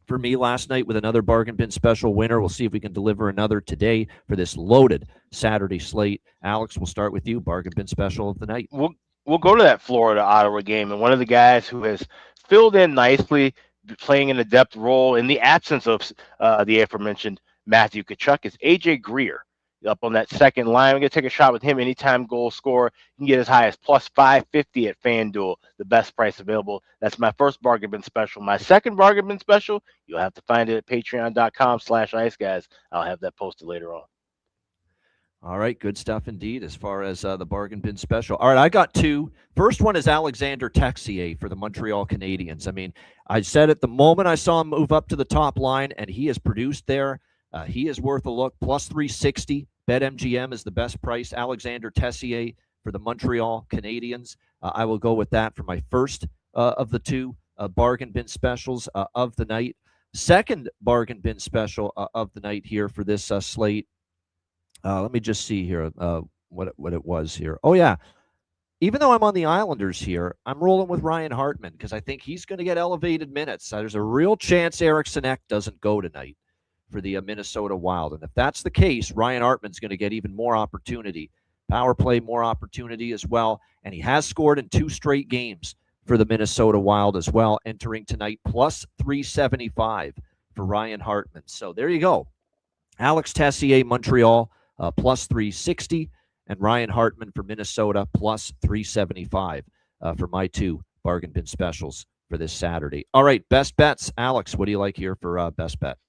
for me last night with another bargain bin special winner. We'll see if we can deliver another today for this loaded Saturday slate. Alex, we'll start with you. Bargain bin special of the night. We'll go to that Florida-Ottawa game, and one of the guys who has filled in nicely, playing an adept role in the absence of the aforementioned Matthew Tkachuk, is AJ Greer. Up on that second line, we're going to take a shot with him. Anytime goal scorer, you can get as high as plus 550 at FanDuel, the best price available. That's my first bargain bin special. My second bargain bin special, you'll have to find it at patreon.com/iceguys. I'll have that posted later on. All right, good stuff indeed as far as the bargain bin special. All right, I got two. First one is Alexander Texier for the Montreal Canadiens. I mean, I said at the moment I saw him move up to the top line, and he has produced there. He is worth a look. Plus 360. BetMGM is the best price. Alexander Texier, for the Montreal Canadiens. I will go with that for my first of the two bargain bin specials of the night. Second bargain bin special of the night here for this slate. Let me just see here what it was here. Oh, yeah. Even though I'm on the Islanders here, I'm rolling with Ryan Hartman because I think he's going to get elevated minutes. There's a real chance Eriksson Ek doesn't go tonight for the Minnesota Wild. And if that's the case, Ryan Hartman's going to get even more opportunity. Power play, more opportunity as well. And he has scored in 2 straight games for the Minnesota Wild as well, entering tonight plus 375 for Ryan Hartman. So there you go. Alex Tessier, Montreal, plus 360. And Ryan Hartman for Minnesota, plus 375 for my 2 bargain bin specials for this Saturday. All right, best bets. Alex, what do you like here for best bet?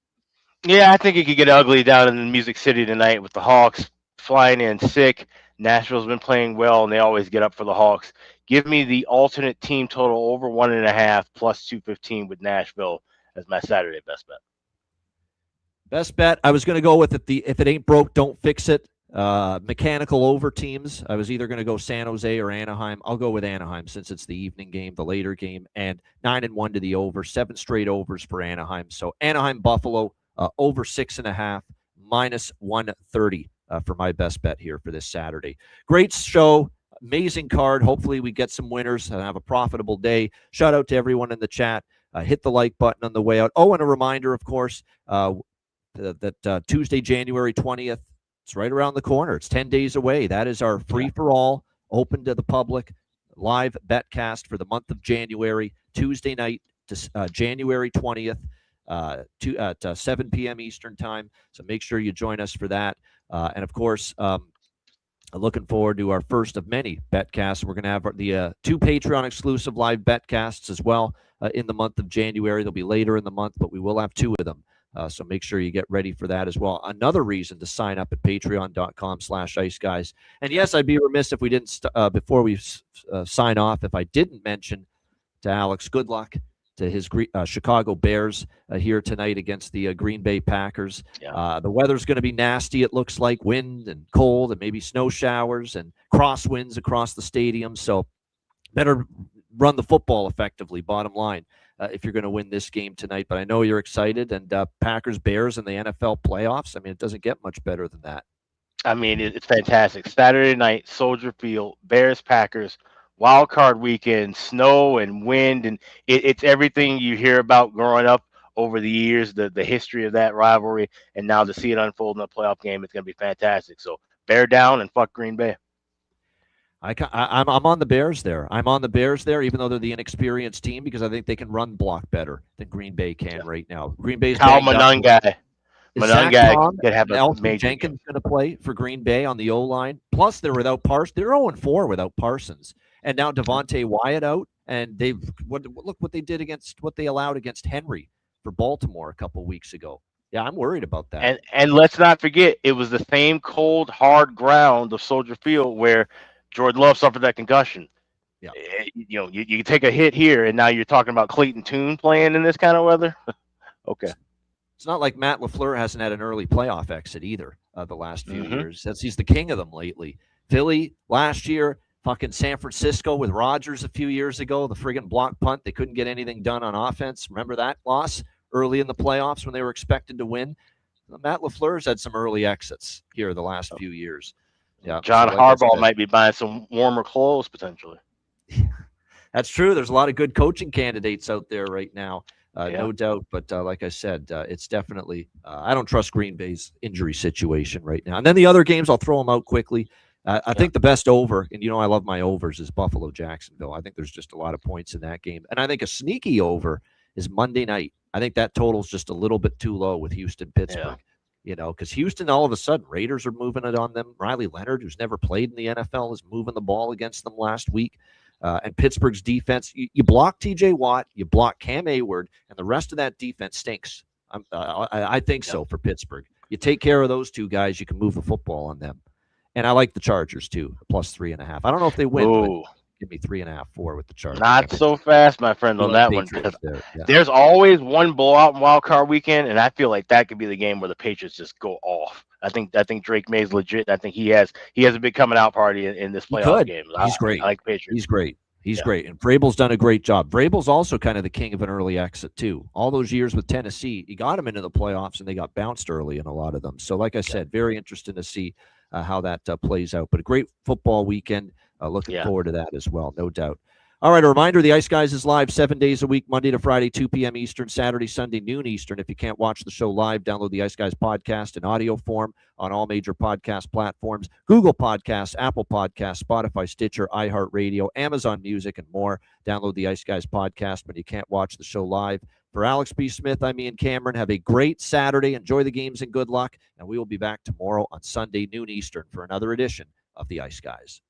Yeah, I think it could get ugly down in Music City tonight with the Hawks flying in sick. Nashville's been playing well, and they always get up for the Hawks. Give me the alternate team total over 1.5 plus 215 with Nashville as my Saturday best bet. Best bet. I was going to go with it. If it ain't broke, don't fix it. Mechanical over teams. I was either going to go San Jose or Anaheim. I'll go with Anaheim since it's the evening game, the later game, and 9-1 to the over. 7 straight overs for Anaheim. So Anaheim Buffalo over 6.5 minus 130 for my best bet here for this Saturday. Great show. Amazing card. Hopefully we get some winners and have a profitable day. Shout out to everyone in the chat. Hit the like button on the way out. Oh, and a reminder, of course, that Tuesday, January 20th, it's right around the corner. It's 10 days away. That is our free-for-all, open to the public, live betcast for the month of January, Tuesday night to January 20th at 7 p.m. Eastern Time. So make sure you join us for that. And, of course, looking forward to our first of many betcasts. We're going to have the 2 Patreon-exclusive live betcasts as well in the month of January. They'll be later in the month, but we will have 2 of them. So make sure you get ready for that as well. Another reason to sign up at patreon.com/iceguys. And yes, I'd be remiss if we didn't, before we sign off, if I didn't mention to Alex, good luck to his Chicago Bears here tonight against the Green Bay Packers. Yeah. The weather's going to be nasty. It looks like wind and cold and maybe snow showers and crosswinds across the stadium. So better run the football effectively, bottom line. If you're going to win this game tonight. But I know you're excited. And Packers, Bears in the NFL playoffs, I mean, it doesn't get much better than that. I mean, it's fantastic. Saturday night, Soldier Field, Bears, Packers, wild card weekend, snow and wind. And it's everything you hear about growing up over the years, the history of that rivalry. And now to see it unfold in a playoff game, it's going to be fantastic. So bear down and fuck Green Bay. I'm on the Bears there. I'm on the Bears there, even though they're the inexperienced team, because I think they can run block better than Green Bay can right now. Green Bay's Kyle Monangai. Monangai could have a major Jenkins going to play for Green Bay on the O-line. Plus, they're without Parsons. They're 0-4 without Parsons, and now Devontae Wyatt out. And look what they did against what they allowed against Henry for Baltimore a couple weeks ago. Yeah, I'm worried about that. And let's not forget, it was the same cold, hard ground of Soldier Field where Jordan Love suffered that concussion. Yeah, you take a hit here, and now you're talking about Clayton Tune playing in this kind of weather. Okay, it's not like Matt LaFleur hasn't had an early playoff exit either the last few years. He's the king of them lately. Philly last year, fucking San Francisco with Rodgers a few years ago, the friggin' block punt. They couldn't get anything done on offense. Remember that loss early in the playoffs when they were expected to win? Matt LaFleur's had some early exits here the last few years. Yeah, John Harbaugh might be buying some warmer clothes potentially. That's true. There's a lot of good coaching candidates out there right now, no doubt. But like I said, it's definitely I don't trust Green Bay's injury situation right now. And then the other games, I'll throw them out quickly. I think the best over, and I love my overs, is Buffalo-Jacksonville. I think there's just a lot of points in that game. And I think a sneaky over is Monday night. I think that total's just a little bit too low with Houston-Pittsburgh. Because Houston, all of a sudden, Raiders are moving it on them. Riley Leonard, who's never played in the NFL, is moving the ball against them last week. And Pittsburgh's defense, you block T.J. Watt, you block Cam Hayward, and the rest of that defense stinks. I think so for Pittsburgh. You take care of those 2 guys, you can move the football on them. And I like the Chargers, too, plus 3.5. I don't know if they win, but give me 3.5, 4 with the Chargers. Not so fast, my friend, on that one. There's always one blowout in wild card weekend, and I feel like that could be the game where the Patriots just go off. I think Drake May's legit. I think he has a big coming out party in this playoff game. He's great. I like Patriots. He's great. He's great. And Vrabel's done a great job. Vrabel's also kind of the king of an early exit, too. All those years with Tennessee, he got them into the playoffs, and they got bounced early in a lot of them. So, like I said, very interesting to see how that plays out. But a great football weekend. Looking forward to that as well, no doubt. All right, a reminder, the Ice Guys is live 7 days a week, Monday to Friday, 2 p.m. Eastern, Saturday, Sunday, noon Eastern. If you can't watch the show live, download the Ice Guys podcast in audio form on all major podcast platforms, Google Podcasts, Apple Podcasts, Spotify, Stitcher, iHeartRadio, Amazon Music, and more. Download the Ice Guys podcast when you can't watch the show live. For Alex B. Smith, I'm Ian Cameron. Have a great Saturday. Enjoy the games and good luck. And we will be back tomorrow on Sunday, noon Eastern, for another edition of the Ice Guys.